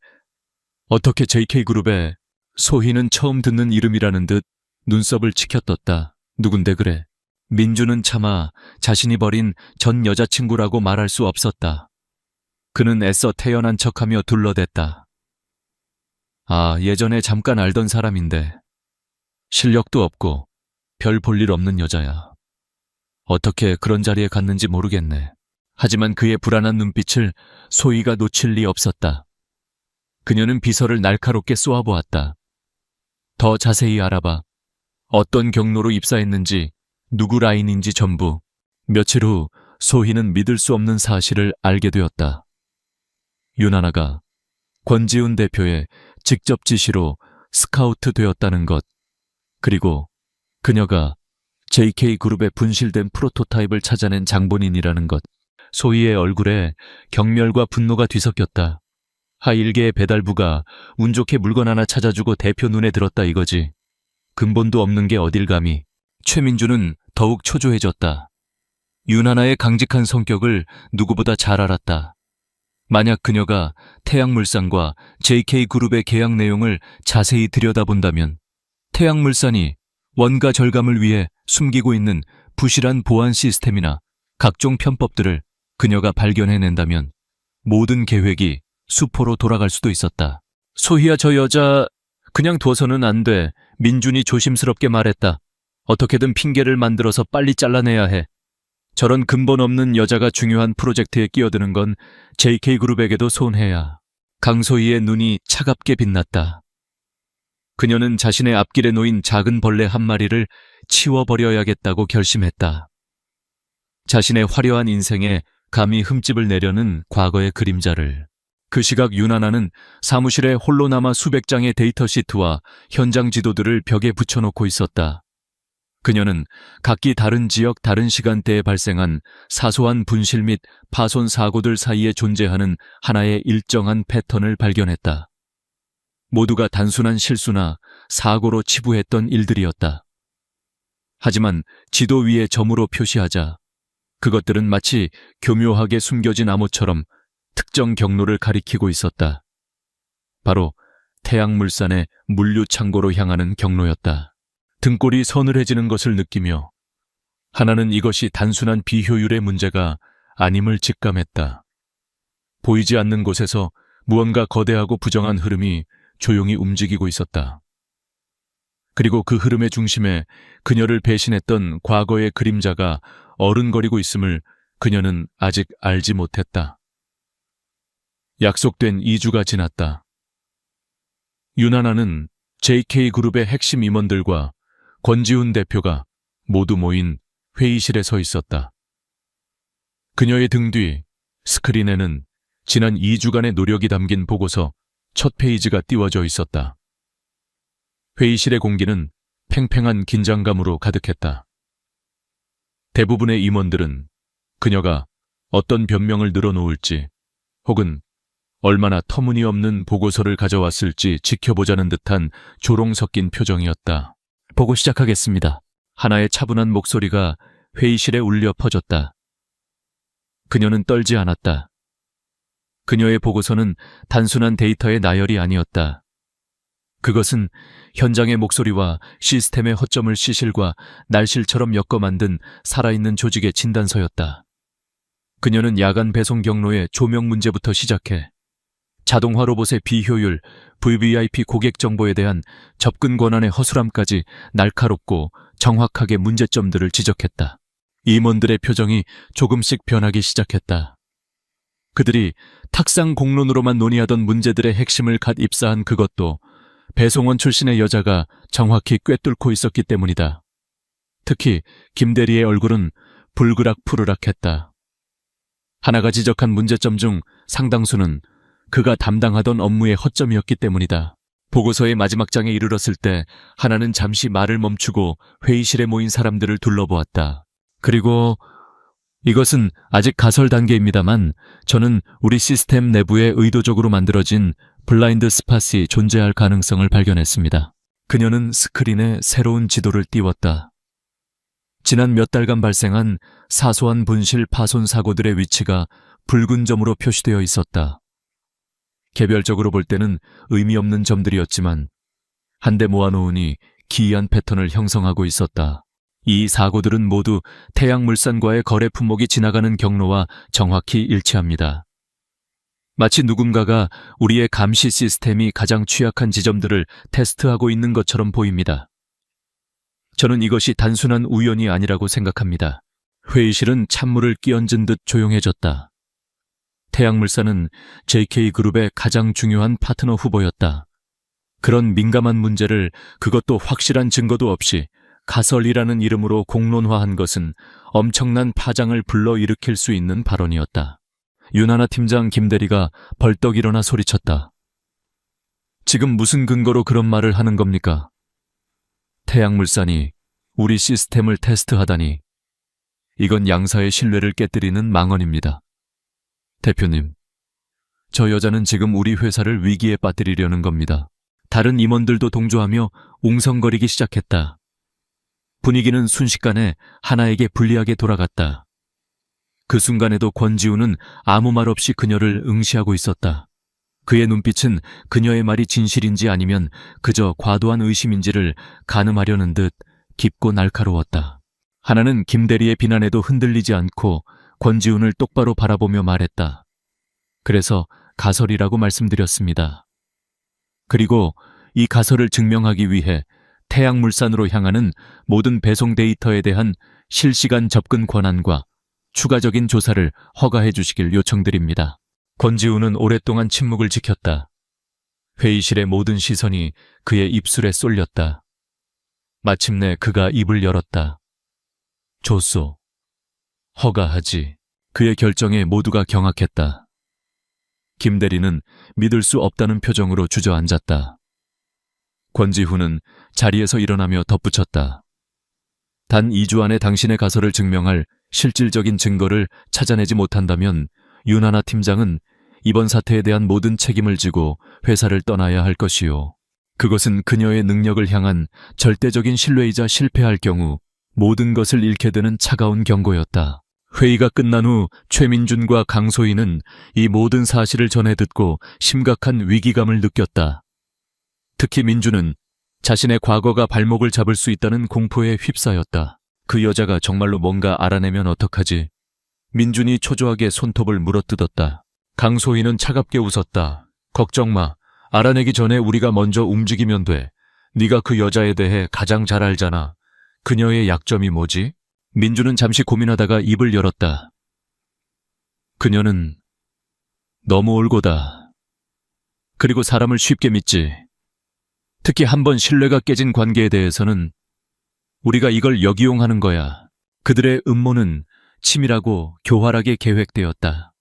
어떻게 JK그룹에? 소희는 처음 듣는 이름이라는 듯 눈썹을 치켜떴다. 누군데 그래? 민준은 차마 자신이 버린 전 여자친구라고 말할 수 없었다. 그는 애써 태연한 척하며 둘러댔다. 아, 예전에 잠깐 알던 사람인데 실력도 없고 별 볼 일 없는 여자야. 어떻게 그런 자리에 갔는지 모르겠네. 하지만 그의 불안한 눈빛을 소희가 놓칠 리 없었다. 그녀는 비서를 날카롭게 쏘아보았다. 더 자세히 알아봐. 어떤 경로로 입사했는지, 누구 라인인지 전부. 며칠 후 소희는 믿을 수 없는 사실을 알게 되었다. 윤하나가 권지훈 대표의 직접 지시로 스카우트 되었다는 것, 그리고 그녀가 JK그룹의 분실된 프로토타입을 찾아낸 장본인이라는 것. 소희의 얼굴에 경멸과 분노가 뒤섞였다. 하일계의 배달부가 운 좋게 물건 하나 찾아주고 대표 눈에 들었다 이거지. 근본도 없는 게 어딜 감히. 최민준은 더욱 초조해졌다. 윤하나의 강직한 성격을 누구보다 잘 알았다. 만약 그녀가 태양물산과 JK그룹의 계약 내용을 자세히 들여다본다면 태양물산이 원가 절감을 위해 숨기고 있는 부실한 보안 시스템이나 각종 편법들을 그녀가 발견해낸다면 모든 계획이 수포로 돌아갈 수도 있었다. 소희야, 저 여자 그냥 둬서는 안 돼. 민준이 조심스럽게 말했다. 어떻게든 핑계를 만들어서 빨리 잘라내야 해. 저런 근본 없는 여자가 중요한 프로젝트에 끼어드는 건 JK그룹에게도 손해야. 강소희의 눈이 차갑게 빛났다. 그녀는 자신의 앞길에 놓인 작은 벌레 한 마리를 치워버려야겠다고 결심했다. 자신의 화려한 인생에 감히 흠집을 내려는 과거의 그림자를. 그 시각 윤하나는 사무실에 홀로 남아 수백 장의 데이터 시트와 현장 지도들을 벽에 붙여놓고 있었다. 그녀는 각기 다른 지역 다른 시간대에 발생한 사소한 분실 및 파손 사고들 사이에 존재하는 하나의 일정한 패턴을 발견했다. 모두가 단순한 실수나 사고로 치부했던 일들이었다. 하지만 지도 위에 점으로 표시하자 그것들은 마치 교묘하게 숨겨진 암호처럼 특정 경로를 가리키고 있었다. 바로 태양물산의 물류 창고로 향하는 경로였다. 등골이 서늘해지는 것을 느끼며 하나는 이것이 단순한 비효율의 문제가 아님을 직감했다. 보이지 않는 곳에서 무언가 거대하고 부정한 흐름이 조용히 움직이고 있었다. 그리고 그 흐름의 중심에 그녀를 배신했던 과거의 그림자가 어른거리고 있음을 그녀는 아직 알지 못했다. 약속된 2주가 지났다. 윤하나는 JK그룹의 핵심 임원들과 권지훈 대표가 모두 모인 회의실에 서 있었다. 그녀의 등 뒤 스크린에는 지난 2주간의 노력이 담긴 보고서 첫 페이지가 띄워져 있었다. 회의실의 공기는 팽팽한 긴장감으로 가득했다. 대부분의 임원들은 그녀가 어떤 변명을 늘어놓을지 혹은 얼마나 터무니없는 보고서를 가져왔을지 지켜보자는 듯한 조롱 섞인 표정이었다. 보고 시작하겠습니다. 하나의 차분한 목소리가 회의실에 울려 퍼졌다. 그녀는 떨지 않았다. 그녀의 보고서는 단순한 데이터의 나열이 아니었다. 그것은 현장의 목소리와 시스템의 허점을 시실과 날실처럼 엮어 만든 살아있는 조직의 진단서였다. 그녀는 야간 배송 경로의 조명 문제부터 시작해 자동화 로봇의 비효율, VVIP 고객 정보에 대한 접근 권한의 허술함까지 날카롭고 정확하게 문제점들을 지적했다. 임원들의 표정이 조금씩 변하기 시작했다. 그들이 탁상 공론으로만 논의하던 문제들의 핵심을 갓 입사한 그것도 배송원 출신의 여자가 정확히 꿰뚫고 있었기 때문이다. 특히 김 대리의 얼굴은 불그락푸르락했다. 하나가 지적한 문제점 중 상당수는 그가 담당하던 업무의 허점이었기 때문이다. 보고서의 마지막 장에 이르렀을 때 하나는 잠시 말을 멈추고 회의실에 모인 사람들을 둘러보았다. 그리고 이것은 아직 가설 단계입니다만 저는 우리 시스템 내부에 의도적으로 만들어진 블라인드 스팟이 존재할 가능성을 발견했습니다. 그녀는 스크린에 새로운 지도를 띄웠다. 지난 몇 달간 발생한 사소한 분실 파손 사고들의 위치가 붉은 점으로 표시되어 있었다. 개별적으로 볼 때는 의미 없는 점들이었지만 한데 모아놓으니 기이한 패턴을 형성하고 있었다. 이 사고들은 모두 태양물산과의 거래 품목이 지나가는 경로와 정확히 일치합니다. 마치 누군가가 우리의 감시 시스템이 가장 취약한 지점들을 테스트하고 있는 것처럼 보입니다. 저는 이것이 단순한 우연이 아니라고 생각합니다. 회의실은 찬물을 끼얹은 듯 조용해졌다. 태양물산은 JK그룹의 가장 중요한 파트너 후보였다. 그런 민감한 문제를 그것도 확실한 증거도 없이 가설이라는 이름으로 공론화한 것은 엄청난 파장을 불러일으킬 수 있는 발언이었다. 윤하나 팀장 김 대리가 벌떡 일어나 소리쳤다. 지금 무슨 근거로 그런 말을 하는 겁니까? 태양물산이 우리 시스템을 테스트하다니. 이건 양사의 신뢰를 깨뜨리는 망언입니다. 대표님, 저 여자는 지금 우리 회사를 위기에 빠뜨리려는 겁니다. 다른 임원들도 동조하며 웅성거리기 시작했다. 분위기는 순식간에 하나에게 불리하게 돌아갔다. 그 순간에도 권지우는 아무 말 없이 그녀를 응시하고 있었다. 그의 눈빛은 그녀의 말이 진실인지 아니면 그저 과도한 의심인지를 가늠하려는 듯 깊고 날카로웠다. 하나는 김대리의 비난에도 흔들리지 않고 권지훈을 똑바로 바라보며 말했다. 그래서 가설이라고 말씀드렸습니다. 그리고 이 가설을 증명하기 위해 태양물산으로 향하는 모든 배송 데이터에 대한 실시간 접근 권한과 추가적인 조사를 허가해 주시길 요청드립니다. 권지우는 오랫동안 침묵을 지켰다. 회의실의 모든 시선이 그의 입술에 쏠렸다. 마침내 그가 입을 열었다. 좋소. 허가하지. 그의 결정에 모두가 경악했다. 김대리는 믿을 수 없다는 표정으로 주저앉았다. 권지훈은 자리에서 일어나며 덧붙였다. 단 2주 안에 당신의 가설을 증명할 실질적인 증거를 찾아내지 못한다면 윤하나 팀장은 이번 사태에 대한 모든 책임을 지고 회사를 떠나야 할 것이요. 그것은 그녀의 능력을 향한 절대적인 신뢰이자 실패할 경우 모든 것을 잃게 되는 차가운 경고였다. 회의가 끝난 후 최민준과 강소희는 이 모든 사실을 전해 듣고 심각한 위기감을 느꼈다. 특히 민준은 자신의 과거가 발목을 잡을 수 있다는 공포에 휩싸였다. 그 여자가 정말로 뭔가 알아내면 어떡하지? 민준이 초조하게 손톱을 물어뜯었다. 강소희는 차갑게 웃었다. 걱정 마. 알아내기 전에 우리가 먼저 움직이면 돼. 네가 그 여자에 대해 가장 잘 알잖아. 그녀의 약점이 뭐지? 민준은 잠시 고민하다가 입을 열었다. 그녀는 너무 올고다. 그리고 사람을 쉽게 믿지. 특히 한번 신뢰가 깨진 관계에 대해서는 우리가 이걸 역이용하는 거야. 그들의 음모는 치밀하고 교활하게 계획되었다.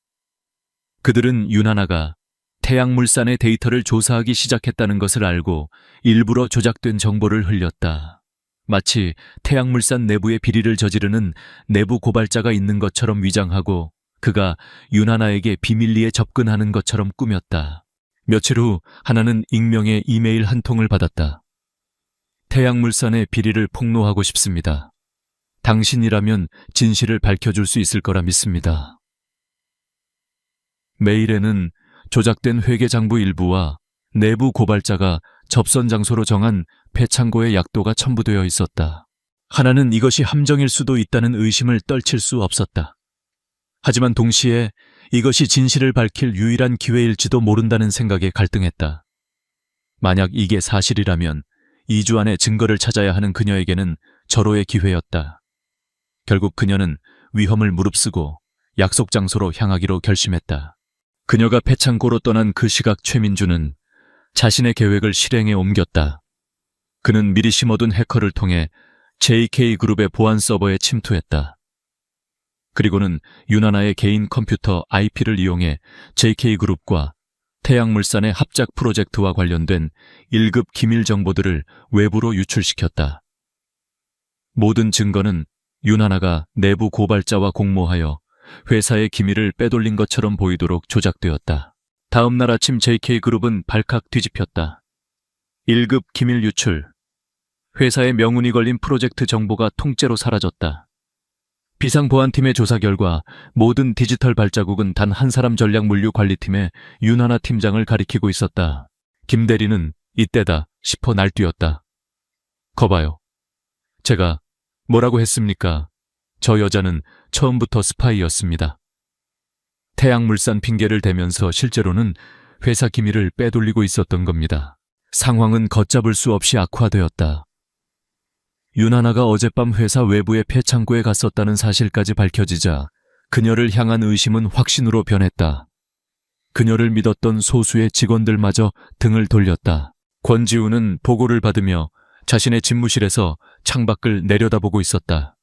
그들은 윤하나가 태양물산의 데이터를 조사하기 시작했다는 것을 알고 일부러 조작된 정보를 흘렸다. 마치 태양물산 내부의 비리를 저지르는 내부 고발자가 있는 것처럼 위장하고 그가 윤하나에게 비밀리에 접근하는 것처럼 꾸몄다. 며칠 후 하나는 익명의 이메일 한 통을 받았다. 태양물산의 비리를 폭로하고 싶습니다. 당신이라면 진실을 밝혀줄 수 있을 거라 믿습니다. 메일에는 조작된 회계장부 일부와 내부 고발자가 접선 장소로 정한 폐창고의 약도가 첨부되어 있었다. 하나는 이것이 함정일 수도 있다는 의심을 떨칠 수 없었다. 하지만 동시에 이것이 진실을 밝힐 유일한 기회일지도 모른다는 생각에 갈등했다. 만약 이게 사실이라면 2주 안에 증거를 찾아야 하는 그녀에게는 절호의 기회였다. 결국 그녀는 위험을 무릅쓰고 약속 장소로 향하기로 결심했다. 그녀가 폐창고로 떠난 그 시각 최민주는 자신의 계획을 실행에 옮겼다. 그는 미리 심어둔 해커를 통해 JK그룹의 보안 서버에 침투했다. 그리고는 윤하나의 개인 컴퓨터 IP를 이용해 JK그룹과 태양물산의 합작 프로젝트와 관련된 1급 기밀 정보들을 외부로 유출시켰다. 모든 증거는 윤하나가 내부 고발자와 공모하여 회사의 기밀을 빼돌린 것처럼 보이도록 조작되었다. 다음 날 아침 JK그룹은 발칵 뒤집혔다. 1급 기밀 유출. 회사의 명운이 걸린 프로젝트 정보가 통째로 사라졌다. 비상보안팀의 조사 결과 모든 디지털 발자국은 단 한 사람 전략물류관리팀의 윤하나 팀장을 가리키고 있었다. 김 대리는 이때다 싶어 날뛰었다. 거봐요. 제가 뭐라고 했습니까? 저 여자는 처음부터 스파이였습니다. 태양물산 핑계를 대면서 실제로는 회사 기밀을 빼돌리고 있었던 겁니다. 상황은 걷잡을 수 없이 악화되었다. 윤하나가 어젯밤 회사 외부의 폐창고에 갔었다는 사실까지 밝혀지자 그녀를 향한 의심은 확신으로 변했다. 그녀를 믿었던 소수의 직원들마저 등을 돌렸다. 권지우는 보고를 받으며 자신의 집무실에서 창밖을 내려다보고 있었다.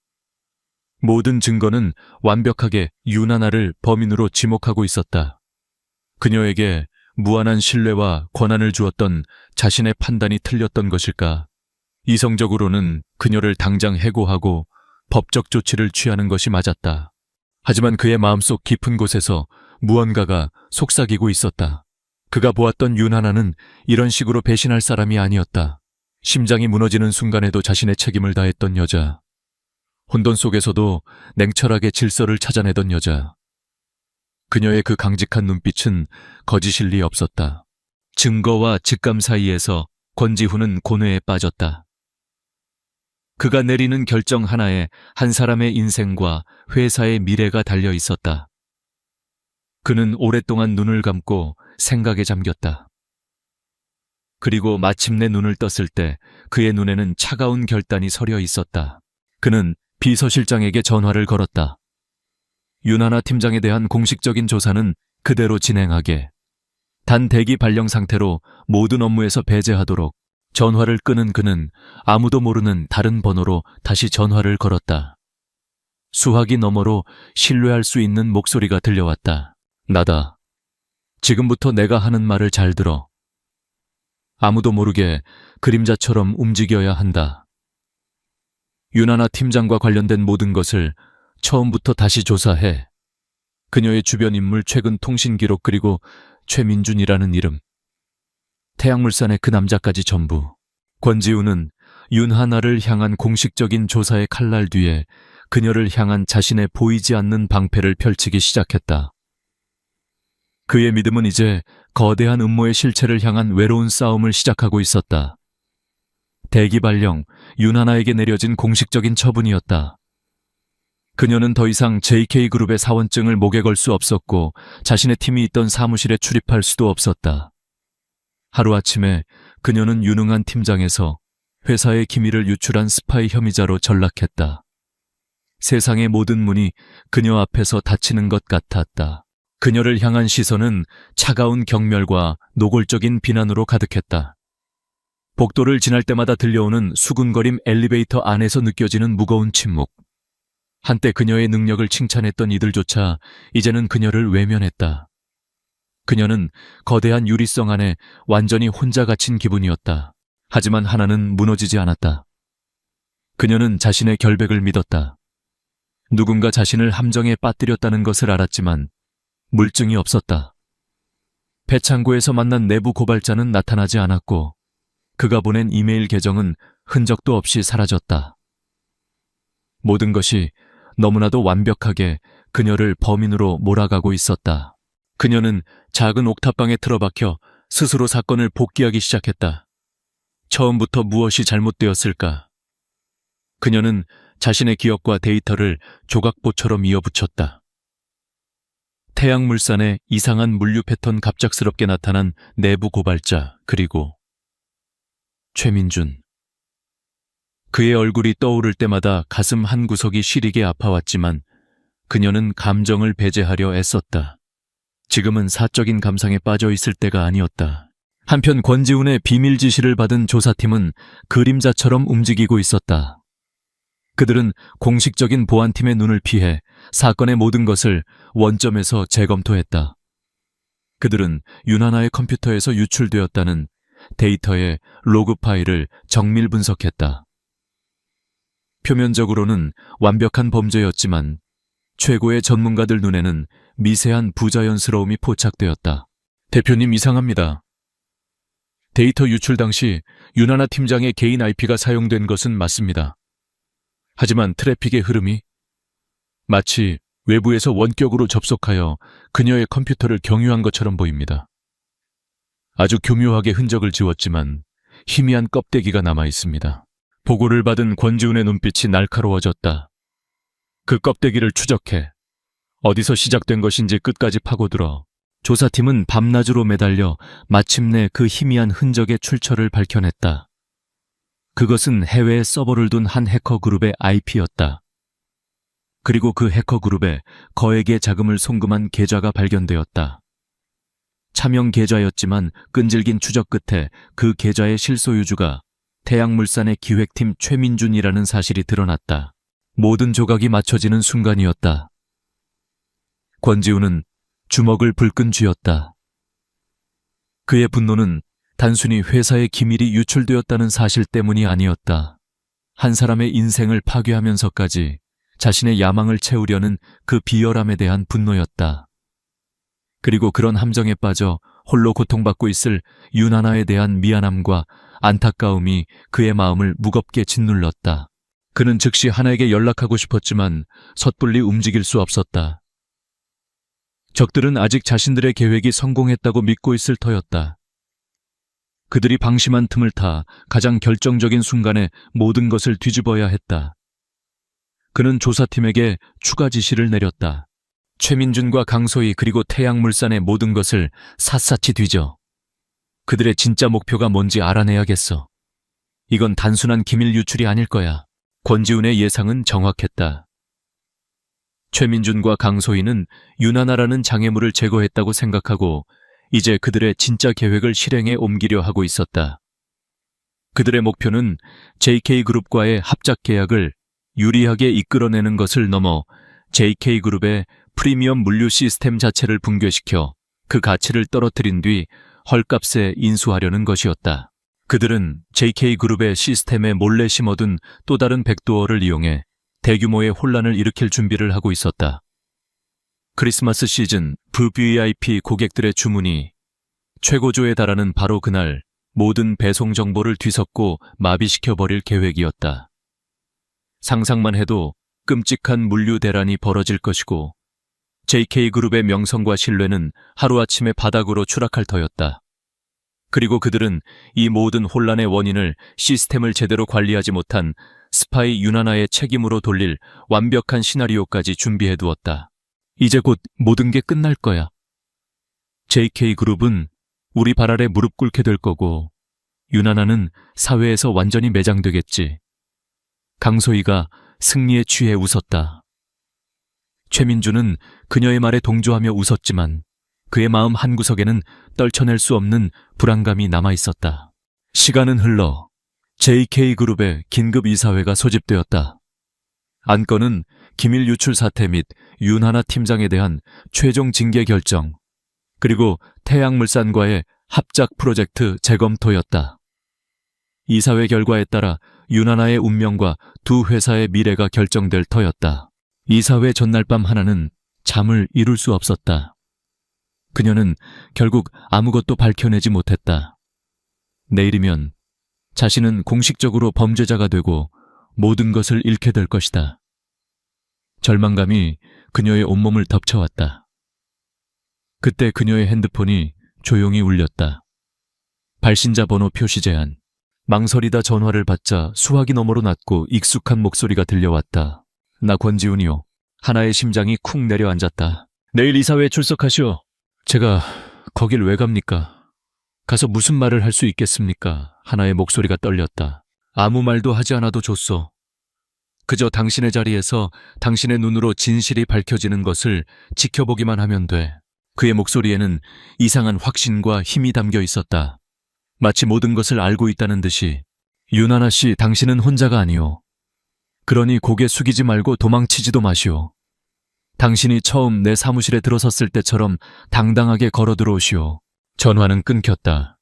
모든 증거는 완벽하게 윤하나를 범인으로 지목하고 있었다. 그녀에게 무한한 신뢰와 권한을 주었던 자신의 판단이 틀렸던 것일까? 이성적으로는 그녀를 당장 해고하고 법적 조치를 취하는 것이 맞았다. 하지만 그의 마음속 깊은 곳에서 무언가가 속삭이고 있었다. 그가 보았던 윤하나는 이런 식으로 배신할 사람이 아니었다. 심장이 무너지는 순간에도 자신의 책임을 다했던 여자. 혼돈 속에서도 냉철하게 질서를 찾아내던 여자. 그녀의 그 강직한 눈빛은 거짓일 리 없었다. 증거와 직감 사이에서 권지훈은 고뇌에 빠졌다. 그가 내리는 결정 하나에 한 사람의 인생과 회사의 미래가 달려 있었다. 그는 오랫동안 눈을 감고 생각에 잠겼다. 그리고 마침내 눈을 떴을 때 그의 눈에는 차가운 결단이 서려 있었다. 그는 비서실장에게 전화를 걸었다. 윤하나 팀장에 대한 공식적인 조사는 그대로 진행하게, 단 대기 발령 상태로 모든 업무에서 배제하도록. 전화를 끄는 그는 아무도 모르는 다른 번호로 다시 전화를 걸었다. 수화기 너머로 신뢰할 수 있는 목소리가 들려왔다. 나다. 지금부터 내가 하는 말을 잘 들어. 아무도 모르게 그림자처럼 움직여야 한다. 윤하나 팀장과 관련된 모든 것을 처음부터 다시 조사해. 그녀의 주변 인물 최근 통신 기록 그리고 최민준이라는 이름, 태양물산의 그 남자까지 전부. 권지훈은 윤하나를 향한 공식적인 조사의 칼날 뒤에 그녀를 향한 자신의 보이지 않는 방패를 펼치기 시작했다. 그의 믿음은 이제 거대한 음모의 실체를 향한 외로운 싸움을 시작하고 있었다. 대기 발령, 윤하나에게 내려진 공식적인 처분이었다. 그녀는 더 이상 JK그룹의 사원증을 목에 걸 수 없었고 자신의 팀이 있던 사무실에 출입할 수도 없었다. 하루아침에 그녀는 유능한 팀장에서 회사의 기밀을 유출한 스파이 혐의자로 전락했다. 세상의 모든 문이 그녀 앞에서 닫히는 것 같았다. 그녀를 향한 시선은 차가운 경멸과 노골적인 비난으로 가득했다. 복도를 지날 때마다 들려오는 수군거림 엘리베이터 안에서 느껴지는 무거운 침묵. 한때 그녀의 능력을 칭찬했던 이들조차 이제는 그녀를 외면했다. 그녀는 거대한 유리성 안에 완전히 혼자 갇힌 기분이었다. 하지만 하나는 무너지지 않았다. 그녀는 자신의 결백을 믿었다. 누군가 자신을 함정에 빠뜨렸다는 것을 알았지만 물증이 없었다. 배창고에서 만난 내부 고발자는 나타나지 않았고 그가 보낸 이메일 계정은 흔적도 없이 사라졌다. 모든 것이 너무나도 완벽하게 그녀를 범인으로 몰아가고 있었다. 그녀는 작은 옥탑방에 틀어박혀 스스로 사건을 복귀하기 시작했다. 처음부터 무엇이 잘못되었을까? 그녀는 자신의 기억과 데이터를 조각보처럼 이어붙였다. 태양물산의 이상한 물류 패턴 갑작스럽게 나타난 내부 고발자, 그리고 최민준. 그의 얼굴이 떠오를 때마다 가슴 한 구석이 시리게 아파왔지만 그녀는 감정을 배제하려 애썼다. 지금은 사적인 감상에 빠져 있을 때가 아니었다. 한편 권지훈의 비밀 지시를 받은 조사팀은 그림자처럼 움직이고 있었다. 그들은 공식적인 보안팀의 눈을 피해 사건의 모든 것을 원점에서 재검토했다. 그들은 윤하나의 컴퓨터에서 유출되었다는 데이터의 로그 파일을 정밀 분석했다. 표면적으로는 완벽한 범죄였지만 최고의 전문가들 눈에는 미세한 부자연스러움이 포착되었다. 대표님, 이상합니다. 데이터 유출 당시 윤하나 팀장의 개인 IP가 사용된 것은 맞습니다. 하지만 트래픽의 흐름이 마치 외부에서 원격으로 접속하여 그녀의 컴퓨터를 경유한 것처럼 보입니다. 아주 교묘하게 흔적을 지웠지만 희미한 껍데기가 남아 있습니다. 보고를 받은 권지훈의 눈빛이 날카로워졌다. 그 껍데기를 추적해 어디서 시작된 것인지 끝까지 파고들어 조사팀은 밤낮으로 매달려 마침내 그 희미한 흔적의 출처를 밝혀냈다. 그것은 해외에 서버를 둔 한 해커 그룹의 IP였다. 그리고 그 해커 그룹에 거액의 자금을 송금한 계좌가 발견되었다. 차명 계좌였지만 끈질긴 추적 끝에 그 계좌의 실소유주가 태양물산의 기획팀 최민준이라는 사실이 드러났다. 모든 조각이 맞춰지는 순간이었다. 권지훈은 주먹을 불끈 쥐었다. 그의 분노는 단순히 회사의 기밀이 유출되었다는 사실 때문이 아니었다. 한 사람의 인생을 파괴하면서까지 자신의 야망을 채우려는 그 비열함에 대한 분노였다. 그리고 그런 함정에 빠져 홀로 고통받고 있을 윤하나에 대한 미안함과 안타까움이 그의 마음을 무겁게 짓눌렀다. 그는 즉시 하나에게 연락하고 싶었지만 섣불리 움직일 수 없었다. 적들은 아직 자신들의 계획이 성공했다고 믿고 있을 터였다. 그들이 방심한 틈을 타 가장 결정적인 순간에 모든 것을 뒤집어야 했다. 그는 조사팀에게 추가 지시를 내렸다. 최민준과 강소희 그리고 태양물산의 모든 것을 샅샅이 뒤져. 그들의 진짜 목표가 뭔지 알아내야겠어. 이건 단순한 기밀 유출이 아닐 거야. 권지훈의 예상은 정확했다. 최민준과 강소희는 윤하나라는 장애물을 제거했다고 생각하고 이제 그들의 진짜 계획을 실행에 옮기려 하고 있었다. 그들의 목표는 JK그룹과의 합작 계약을 유리하게 이끌어내는 것을 넘어 JK그룹의 프리미엄 물류 시스템 자체를 붕괴시켜 그 가치를 떨어뜨린 뒤 헐값에 인수하려는 것이었다. 그들은 JK그룹의 시스템에 몰래 심어둔 또 다른 백도어를 이용해 대규모의 혼란을 일으킬 준비를 하고 있었다. 크리스마스 시즌 VVIP 고객들의 주문이 최고조에 달하는 바로 그날 모든 배송 정보를 뒤섞고 마비시켜버릴 계획이었다. 상상만 해도 끔찍한 물류 대란이 벌어질 것이고 JK그룹의 명성과 신뢰는 하루아침에 바닥으로 추락할 터였다. 그리고 그들은 이 모든 혼란의 원인을 시스템을 제대로 관리하지 못한 스파이 윤하나의 책임으로 돌릴 완벽한 시나리오까지 준비해두었다. 이제 곧 모든 게 끝날 거야. JK그룹은 우리 발 아래 무릎 꿇게 될 거고 윤하나는 사회에서 완전히 매장되겠지. 강소희가 승리에 취해 웃었다. 최민주는 그녀의 말에 동조하며 웃었지만 그의 마음 한구석에는 떨쳐낼 수 없는 불안감이 남아있었다. 시간은 흘러 JK그룹의 긴급 이사회가 소집되었다. 안건은 기밀 유출 사태 및 윤하나 팀장에 대한 최종 징계 결정, 그리고 태양물산과의 합작 프로젝트 재검토였다. 이사회 결과에 따라 윤하나의 운명과 두 회사의 미래가 결정될 터였다. 이사회 전날 밤 하나는 잠을 이룰 수 없었다. 그녀는 결국 아무것도 밝혀내지 못했다. 내일이면 자신은 공식적으로 범죄자가 되고 모든 것을 잃게 될 것이다. 절망감이 그녀의 온몸을 덮쳐왔다. 그때 그녀의 핸드폰이 조용히 울렸다. 발신자 번호 표시 제한. 망설이다 전화를 받자 수화기 너머로 낮고 익숙한 목소리가 들려왔다. 나 권지훈이요. 하나의 심장이 쿵 내려앉았다. 내일 이사회에 출석하시오. 제가 거길 왜 갑니까? 가서 무슨 말을 할 수 있겠습니까? 하나의 목소리가 떨렸다. 아무 말도 하지 않아도 좋소. 그저 당신의 자리에서 당신의 눈으로 진실이 밝혀지는 것을 지켜보기만 하면 돼. 그의 목소리에는 이상한 확신과 힘이 담겨 있었다. 마치 모든 것을 알고 있다는 듯이. 윤하나 씨, 당신은 혼자가 아니오. 그러니 고개 숙이지 말고 도망치지도 마시오. 당신이 처음 내 사무실에 들어섰을 때처럼 당당하게 걸어 들어오시오. 전화는 끊겼다.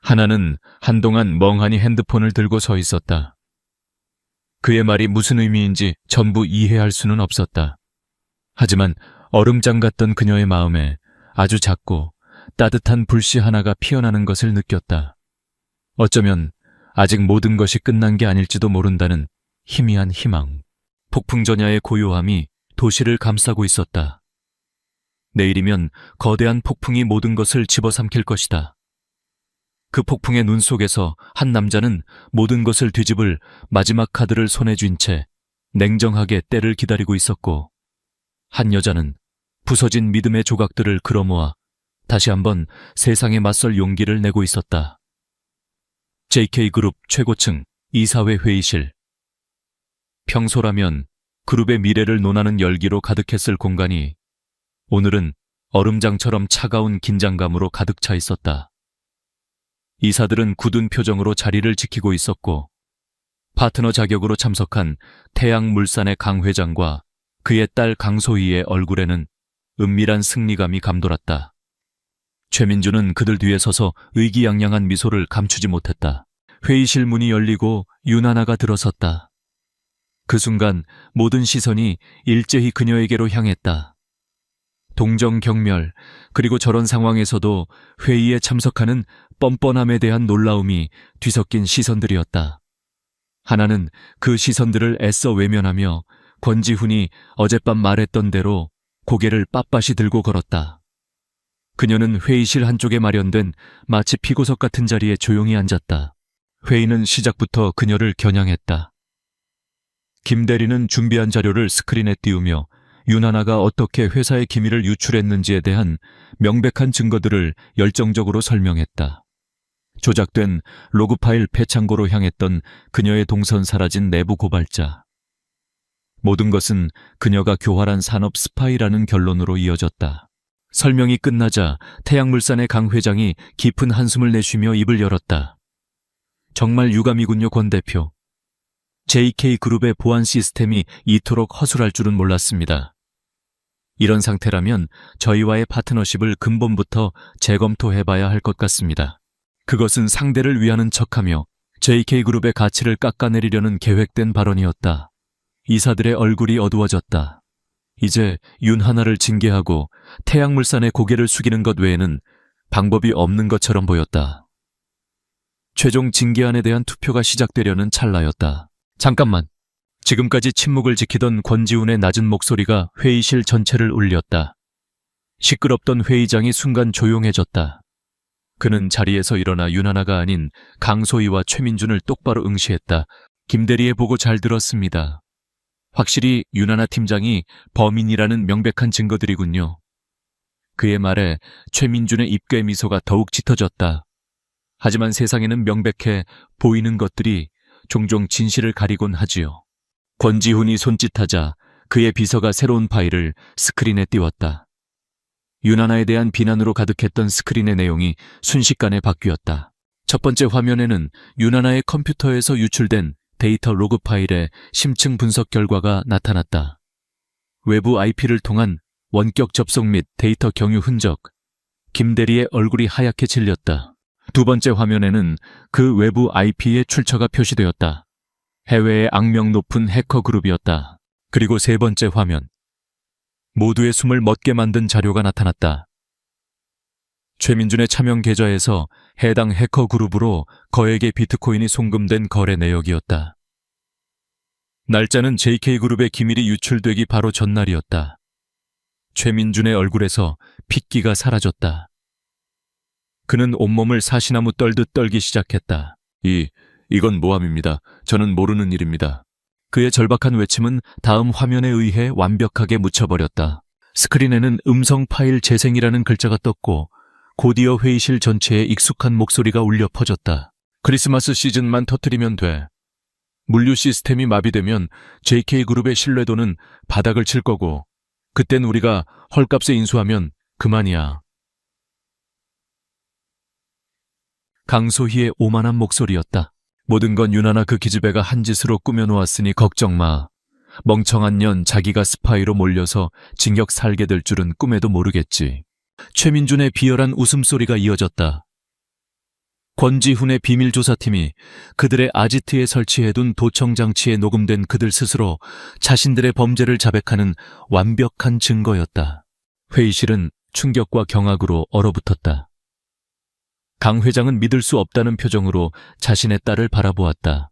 하나는 한동안 멍하니 핸드폰을 들고 서 있었다. 그의 말이 무슨 의미인지 전부 이해할 수는 없었다. 하지만 얼음장 같던 그녀의 마음에 아주 작고 따뜻한 불씨 하나가 피어나는 것을 느꼈다. 어쩌면 아직 모든 것이 끝난 게 아닐지도 모른다는 희미한 희망. 폭풍 전야의 고요함이 도시를 감싸고 있었다. 내일이면 거대한 폭풍이 모든 것을 집어삼킬 것이다. 그 폭풍의 눈 속에서 한 남자는 모든 것을 뒤집을 마지막 카드를 손에 쥔 채 냉정하게 때를 기다리고 있었고, 한 여자는 부서진 믿음의 조각들을 끌어모아 다시 한번 세상에 맞설 용기를 내고 있었다. JK그룹 최고층 이사회 회의실. 평소라면 그룹의 미래를 논하는 열기로 가득했을 공간이 오늘은 얼음장처럼 차가운 긴장감으로 가득 차 있었다. 이사들은 굳은 표정으로 자리를 지키고 있었고, 파트너 자격으로 참석한 태양물산의 강 회장과 그의 딸 강소희의 얼굴에는 은밀한 승리감이 감돌았다. 최민주는 그들 뒤에 서서 의기양양한 미소를 감추지 못했다. 회의실 문이 열리고 윤하나가 들어섰다. 그 순간 모든 시선이 일제히 그녀에게로 향했다. 동정경멸, 그리고 저런 상황에서도 회의에 참석하는 뻔뻔함에 대한 놀라움이 뒤섞인 시선들이었다. 하나는 그 시선들을 애써 외면하며 권지훈이 어젯밤 말했던 대로 고개를 빳빳이 들고 걸었다. 그녀는 회의실 한쪽에 마련된 마치 피고석 같은 자리에 조용히 앉았다. 회의는 시작부터 그녀를 겨냥했다. 김 대리는 준비한 자료를 스크린에 띄우며 윤하나가 어떻게 회사의 기밀을 유출했는지에 대한 명백한 증거들을 열정적으로 설명했다. 조작된 로그 파일 폐창고로 향했던 그녀의 동선 사라진 내부 고발자. 모든 것은 그녀가 교활한 산업 스파이라는 결론으로 이어졌다. 설명이 끝나자 태양물산의 강 회장이 깊은 한숨을 내쉬며 입을 열었다. 정말 유감이군요, 권 대표. JK그룹의 보안 시스템이 이토록 허술할 줄은 몰랐습니다. 이런 상태라면 저희와의 파트너십을 근본부터 재검토해봐야 할 것 같습니다. 그것은 상대를 위하는 척하며 JK그룹의 가치를 깎아내리려는 계획된 발언이었다. 이사들의 얼굴이 어두워졌다. 이제 윤하나를 징계하고 태양물산의 고개를 숙이는 것 외에는 방법이 없는 것처럼 보였다. 최종 징계안에 대한 투표가 시작되려는 찰나였다. 잠깐만. 지금까지 침묵을 지키던 권지훈의 낮은 목소리가 회의실 전체를 울렸다. 시끄럽던 회의장이 순간 조용해졌다. 그는 자리에서 일어나 윤하나가 아닌 강소희와 최민준을 똑바로 응시했다. 김대리의 보고 잘 들었습니다. 확실히 윤하나 팀장이 범인이라는 명백한 증거들이군요. 그의 말에 최민준의 입괴 미소가 더욱 짙어졌다. 하지만 세상에는 명백해 보이는 것들이 종종 진실을 가리곤 하지요. 권지훈이 손짓하자 그의 비서가 새로운 파일을 스크린에 띄웠다. 윤하나에 대한 비난으로 가득했던 스크린의 내용이 순식간에 바뀌었다. 첫 번째 화면에는 윤하나의 컴퓨터에서 유출된 데이터 로그 파일의 심층 분석 결과가 나타났다. 외부 IP를 통한 원격 접속 및 데이터 경유 흔적, 김 대리의 얼굴이 하얗게 질렸다. 두 번째 화면에는 그 외부 IP의 출처가 표시되었다. 해외의 악명 높은 해커 그룹이었다. 그리고 세 번째 화면. 모두의 숨을 멎게 만든 자료가 나타났다. 최민준의 차명 계좌에서 해당 해커 그룹으로 거액의 비트코인이 송금된 거래 내역이었다. 날짜는 JK그룹의 기밀이 유출되기 바로 전날이었다. 최민준의 얼굴에서 핏기가 사라졌다. 그는 온몸을 사시나무 떨듯 떨기 시작했다. 이건 모함입니다. 저는 모르는 일입니다. 그의 절박한 외침은 다음 화면에 의해 완벽하게 묻혀버렸다. 스크린에는 음성 파일 재생이라는 글자가 떴고 곧이어 회의실 전체에 익숙한 목소리가 울려 퍼졌다. 크리스마스 시즌만 터뜨리면 돼. 물류 시스템이 마비되면 JK그룹의 신뢰도는 바닥을 칠 거고 그땐 우리가 헐값에 인수하면 그만이야. 강소희의 오만한 목소리였다. 모든 건 윤하나 그 기집애가 한 짓으로 꾸며놓았으니 걱정 마. 멍청한 년 자기가 스파이로 몰려서 징역 살게 될 줄은 꿈에도 모르겠지. 최민준의 비열한 웃음소리가 이어졌다. 권지훈의 비밀조사팀이 그들의 아지트에 설치해둔 도청장치에 녹음된 그들 스스로 자신들의 범죄를 자백하는 완벽한 증거였다. 회의실은 충격과 경악으로 얼어붙었다. 강 회장은 믿을 수 없다는 표정으로 자신의 딸을 바라보았다.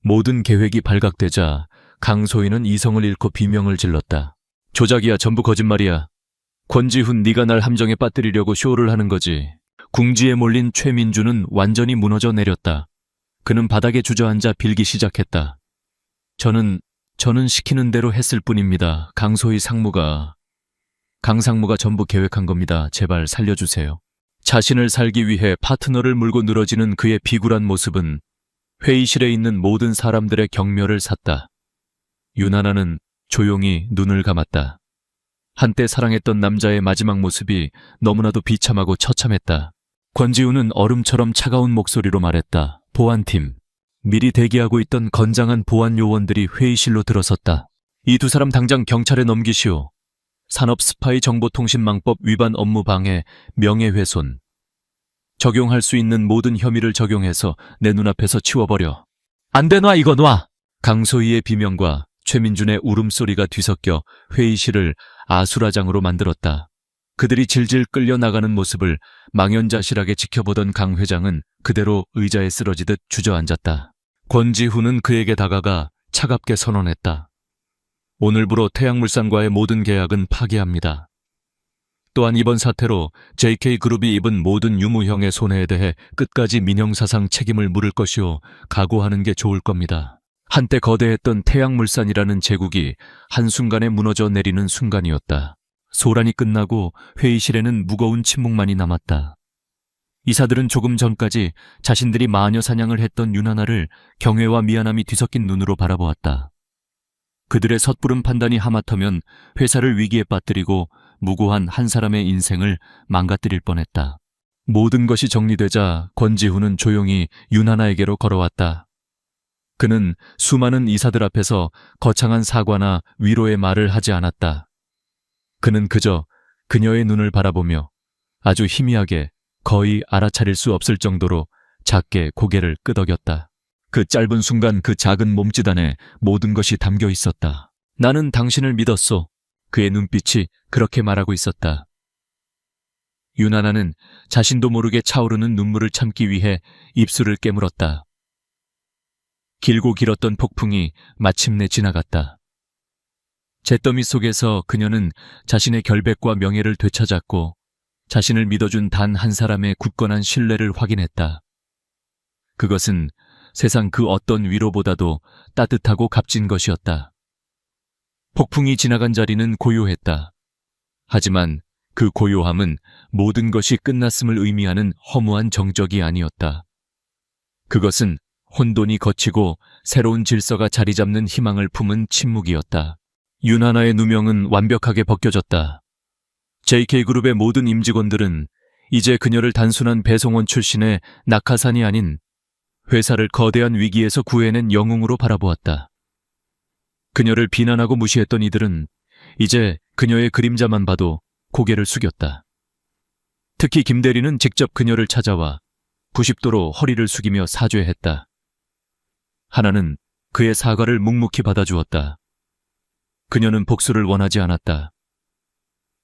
모든 계획이 발각되자 강소희는 이성을 잃고 비명을 질렀다. 조작이야, 전부 거짓말이야. 권지훈, 네가 날 함정에 빠뜨리려고 쇼를 하는 거지. 궁지에 몰린 최민준은 완전히 무너져 내렸다. 그는 바닥에 주저앉아 빌기 시작했다. 저는 시키는 대로 했을 뿐입니다. 강소희 상무가 전부 계획한 겁니다. 제발 살려주세요. 자신을 살기 위해 파트너를 물고 늘어지는 그의 비굴한 모습은 회의실에 있는 모든 사람들의 경멸을 샀다. 윤하나는 조용히 눈을 감았다. 한때 사랑했던 남자의 마지막 모습이 너무나도 비참하고 처참했다. 권지훈은 얼음처럼 차가운 목소리로 말했다. 보안팀. 미리 대기하고 있던 건장한 보안 요원들이 회의실로 들어섰다. 이 두 사람 당장 경찰에 넘기시오. 산업 스파이 정보통신망법 위반 업무 방해, 명예훼손. 적용할 수 있는 모든 혐의를 적용해서 내 눈앞에서 치워버려. 안 돼, 놔, 이거 놔! 강소희의 비명과 최민준의 울음소리가 뒤섞여 회의실을 아수라장으로 만들었다. 그들이 질질 끌려 나가는 모습을 망연자실하게 지켜보던 강 회장은 그대로 의자에 쓰러지듯 주저앉았다. 권지훈은 그에게 다가가 차갑게 선언했다. 오늘부로 태양물산과의 모든 계약은 파기합니다. 또한 이번 사태로 JK그룹이 입은 모든 유무형의 손해에 대해 끝까지 민형사상 책임을 물을 것이오 각오하는 게 좋을 겁니다. 한때 거대했던 태양물산이라는 제국이 한순간에 무너져 내리는 순간이었다. 소란이 끝나고 회의실에는 무거운 침묵만이 남았다. 이사들은 조금 전까지 자신들이 마녀 사냥을 했던 윤하나를 경외와 미안함이 뒤섞인 눈으로 바라보았다. 그들의 섣부른 판단이 하마터면 회사를 위기에 빠뜨리고 무고한 한 사람의 인생을 망가뜨릴 뻔했다. 모든 것이 정리되자 권지훈은 조용히 윤하나에게로 걸어왔다. 그는 수많은 이사들 앞에서 거창한 사과나 위로의 말을 하지 않았다. 그는 그저 그녀의 눈을 바라보며 아주 희미하게 거의 알아차릴 수 없을 정도로 작게 고개를 끄덕였다. 그 짧은 순간 그 작은 몸짓 안에 모든 것이 담겨 있었다. 나는 당신을 믿었소. 그의 눈빛이 그렇게 말하고 있었다. 윤하나는 자신도 모르게 차오르는 눈물을 참기 위해 입술을 깨물었다. 길고 길었던 폭풍이 마침내 지나갔다. 잿더미 속에서 그녀는 자신의 결백과 명예를 되찾았고 자신을 믿어준 단 한 사람의 굳건한 신뢰를 확인했다. 그것은 세상 그 어떤 위로보다도 따뜻하고 값진 것이었다. 폭풍이 지나간 자리는 고요했다. 하지만 그 고요함은 모든 것이 끝났음을 의미하는 허무한 정적이 아니었다. 그것은 혼돈이 걷히고 새로운 질서가 자리 잡는 희망을 품은 침묵이었다. 윤하나의 누명은 완벽하게 벗겨졌다. JK그룹의 모든 임직원들은 이제 그녀를 단순한 배송원 출신의 낙하산이 아닌 회사를 거대한 위기에서 구해낸 영웅으로 바라보았다. 그녀를 비난하고 무시했던 이들은 이제 그녀의 그림자만 봐도 고개를 숙였다. 특히 김 대리는 직접 그녀를 찾아와 90도로 허리를 숙이며 사죄했다. 하나는 그의 사과를 묵묵히 받아주었다. 그녀는 복수를 원하지 않았다.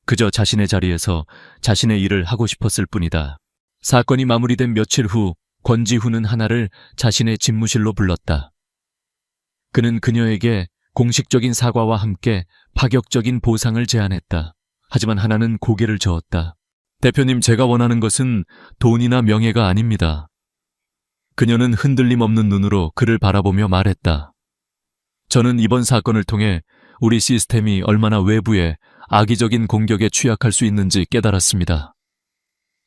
그저 자신의 자리에서 자신의 일을 하고 싶었을 뿐이다. 사건이 마무리된 며칠 후 권지훈은 하나를 자신의 집무실로 불렀다. 그는 그녀에게 공식적인 사과와 함께 파격적인 보상을 제안했다. 하지만 하나는 고개를 저었다. 대표님, 제가 원하는 것은 돈이나 명예가 아닙니다. 그녀는 흔들림 없는 눈으로 그를 바라보며 말했다. 저는 이번 사건을 통해 우리 시스템이 얼마나 외부의 악의적인 공격에 취약할 수 있는지 깨달았습니다.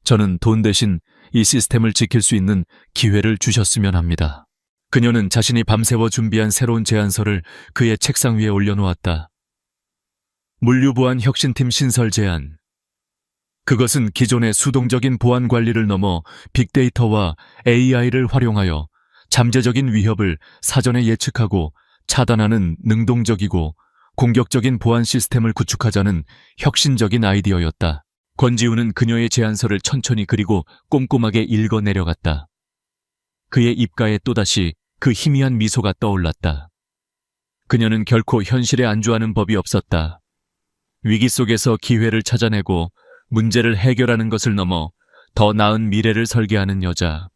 저는 돈 대신 이 시스템을 지킬 수 있는 기회를 주셨으면 합니다. 그녀는 자신이 밤새워 준비한 새로운 제안서를 그의 책상 위에 올려놓았다. 물류보안 혁신팀 신설 제안. 그것은 기존의 수동적인 보안 관리를 넘어 빅데이터와 AI를 활용하여 잠재적인 위협을 사전에 예측하고 차단하는 능동적이고 공격적인 보안 시스템을 구축하자는 혁신적인 아이디어였다. 권지훈은 그녀의 제안서를 천천히 그리고 꼼꼼하게 읽어 내려갔다. 그의 입가에 또다시 그 희미한 미소가 떠올랐다. 그녀는 결코 현실에 안주하는 법이 없었다. 위기 속에서 기회를 찾아내고 문제를 해결하는 것을 넘어 더 나은 미래를 설계하는 여자.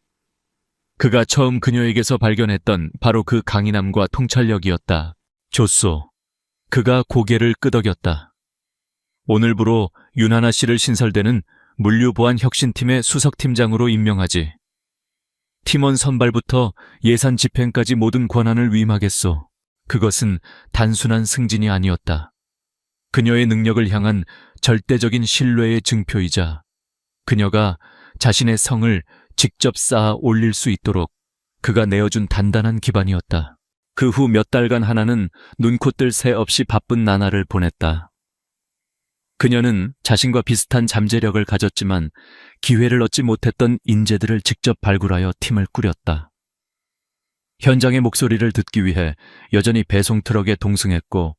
그가 처음 그녀에게서 발견했던 바로 그 강인함과 통찰력이었다. 좋소. 그가 고개를 끄덕였다. 오늘부로 윤하나 씨를 신설되는 물류보안혁신팀의 수석팀장으로 임명하지. 팀원 선발부터 예산 집행까지 모든 권한을 위임하겠소. 그것은 단순한 승진이 아니었다. 그녀의 능력을 향한 절대적인 신뢰의 증표이자 그녀가 자신의 성을 직접 쌓아 올릴 수 있도록 그가 내어준 단단한 기반이었다. 그 후 몇 달간 하나는 눈코 뜰 새 없이 바쁜 나날을 보냈다. 그녀는 자신과 비슷한 잠재력을 가졌지만 기회를 얻지 못했던 인재들을 직접 발굴하여 팀을 꾸렸다. 현장의 목소리를 듣기 위해 여전히 배송 트럭에 동승했고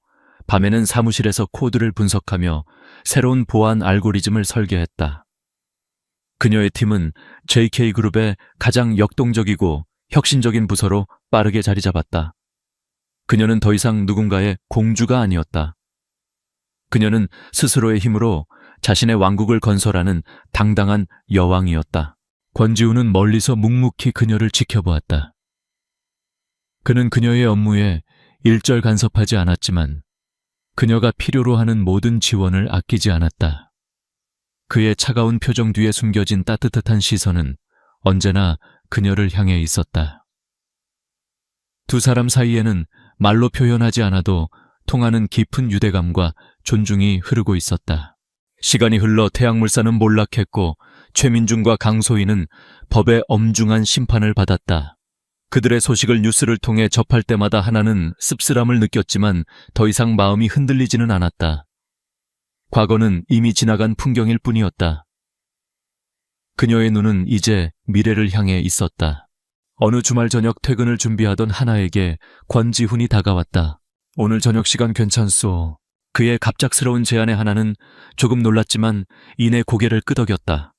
밤에는 사무실에서 코드를 분석하며 새로운 보안 알고리즘을 설계했다. 그녀의 팀은 JK그룹의 가장 역동적이고 혁신적인 부서로 빠르게 자리 잡았다. 그녀는 더 이상 누군가의 공주가 아니었다. 그녀는 스스로의 힘으로 자신의 왕국을 건설하는 당당한 여왕이었다. 권지훈은 멀리서 묵묵히 그녀를 지켜보았다. 그는 그녀의 업무에 일절 간섭하지 않았지만 그녀가 필요로 하는 모든 지원을 아끼지 않았다. 그의 차가운 표정 뒤에 숨겨진 따뜻한 시선은 언제나 그녀를 향해 있었다. 두 사람 사이에는 말로 표현하지 않아도 통하는 깊은 유대감과 존중이 흐르고 있었다. 시간이 흘러 태양물산은 몰락했고 최민중과 강소희는 법의 엄중한 심판을 받았다. 그들의 소식을 뉴스를 통해 접할 때마다 하나는 씁쓸함을 느꼈지만 더 이상 마음이 흔들리지는 않았다. 과거는 이미 지나간 풍경일 뿐이었다. 그녀의 눈은 이제 미래를 향해 있었다. 어느 주말 저녁 퇴근을 준비하던 하나에게 권지훈이 다가왔다. 오늘 저녁 시간 괜찮소? 그의 갑작스러운 제안에 하나는 조금 놀랐지만 이내 고개를 끄덕였다.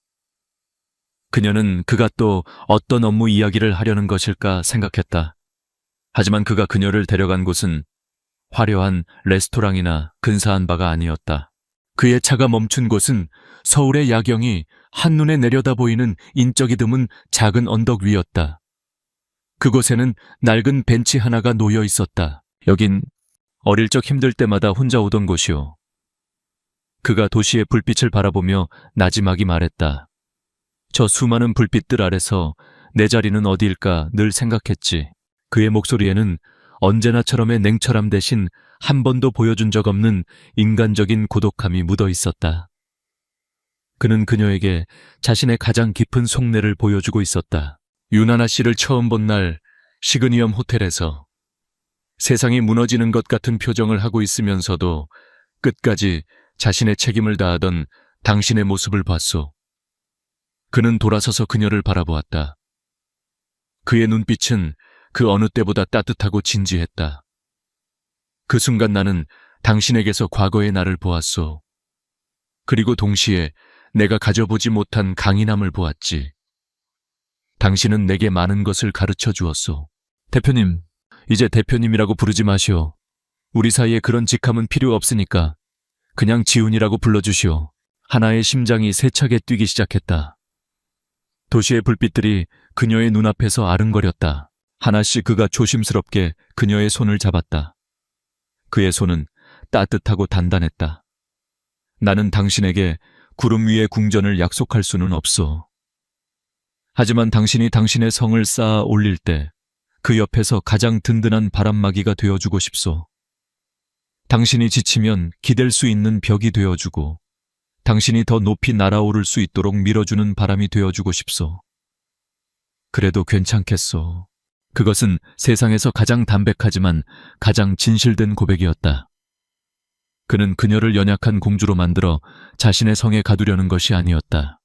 그녀는 그가 또 어떤 업무 이야기를 하려는 것일까 생각했다. 하지만 그가 그녀를 데려간 곳은 화려한 레스토랑이나 근사한 바가 아니었다. 그의 차가 멈춘 곳은 서울의 야경이 한눈에 내려다 보이는 인적이 드문 작은 언덕 위였다. 그곳에는 낡은 벤치 하나가 놓여 있었다. 여긴 어릴 적 힘들 때마다 혼자 오던 곳이오. 그가 도시의 불빛을 바라보며 나지막이 말했다. 저 수많은 불빛들 아래서 내 자리는 어디일까 늘 생각했지. 그의 목소리에는 언제나처럼의 냉철함 대신 한 번도 보여준 적 없는 인간적인 고독함이 묻어 있었다. 그는 그녀에게 자신의 가장 깊은 속내를 보여주고 있었다. 윤하나 씨를 처음 본 날 시그니엄 호텔에서 세상이 무너지는 것 같은 표정을 하고 있으면서도 끝까지 자신의 책임을 다하던 당신의 모습을 봤소. 그는 돌아서서 그녀를 바라보았다. 그의 눈빛은 그 어느 때보다 따뜻하고 진지했다. 그 순간 나는 당신에게서 과거의 나를 보았소. 그리고 동시에 내가 가져보지 못한 강인함을 보았지. 당신은 내게 많은 것을 가르쳐 주었소. 대표님, 이제 대표님이라고 부르지 마시오. 우리 사이에 그런 직함은 필요 없으니까 그냥 지훈이라고 불러주시오. 하나의 심장이 세차게 뛰기 시작했다. 도시의 불빛들이 그녀의 눈앞에서 아른거렸다. 하나씩 그가 조심스럽게 그녀의 손을 잡았다. 그의 손은 따뜻하고 단단했다. 나는 당신에게 구름 위의 궁전을 약속할 수는 없소. 하지만 당신이 당신의 성을 쌓아 올릴 때 그 옆에서 가장 든든한 바람막이가 되어주고 싶소. 당신이 지치면 기댈 수 있는 벽이 되어주고 당신이 더 높이 날아오를 수 있도록 밀어주는 바람이 되어주고 싶소. 그래도 괜찮겠소. 그것은 세상에서 가장 담백하지만 가장 진실된 고백이었다. 그는 그녀를 연약한 공주로 만들어 자신의 성에 가두려는 것이 아니었다.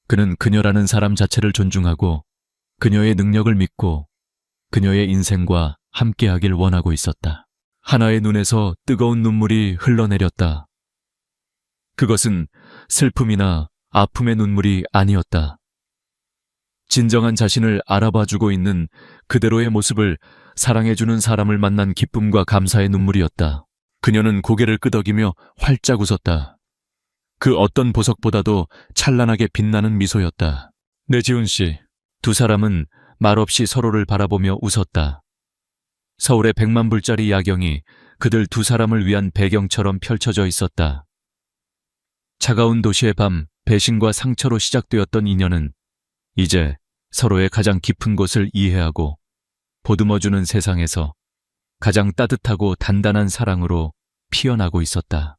그는 그녀라는 사람 자체를 존중하고 그녀의 능력을 믿고 그녀의 인생과 함께하길 원하고 있었다. 하나의 눈에서 뜨거운 눈물이 흘러내렸다. 그것은 슬픔이나 아픔의 눈물이 아니었다. 진정한 자신을 알아봐주고 있는 그대로의 모습을 사랑해주는 사람을 만난 기쁨과 감사의 눈물이었다. 그녀는 고개를 끄덕이며 활짝 웃었다. 그 어떤 보석보다도 찬란하게 빛나는 미소였다. 네, 지훈 씨. 두 사람은 말없이 서로를 바라보며 웃었다. 서울의 100만 불짜리 야경이 그들 두 사람을 위한 배경처럼 펼쳐져 있었다. 차가운 도시의 밤, 배신과 상처로 시작되었던 인연은 이제 서로의 가장 깊은 곳을 이해하고 보듬어주는 세상에서 가장 따뜻하고 단단한 사랑으로 피어나고 있었다.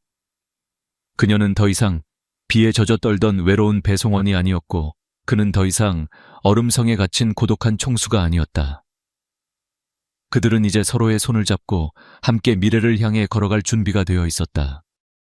그녀는 더 이상 비에 젖어 떨던 외로운 배송원이 아니었고 그는 더 이상 얼음성에 갇힌 고독한 총수가 아니었다. 그들은 이제 서로의 손을 잡고 함께 미래를 향해 걸어갈 준비가 되어 있었다.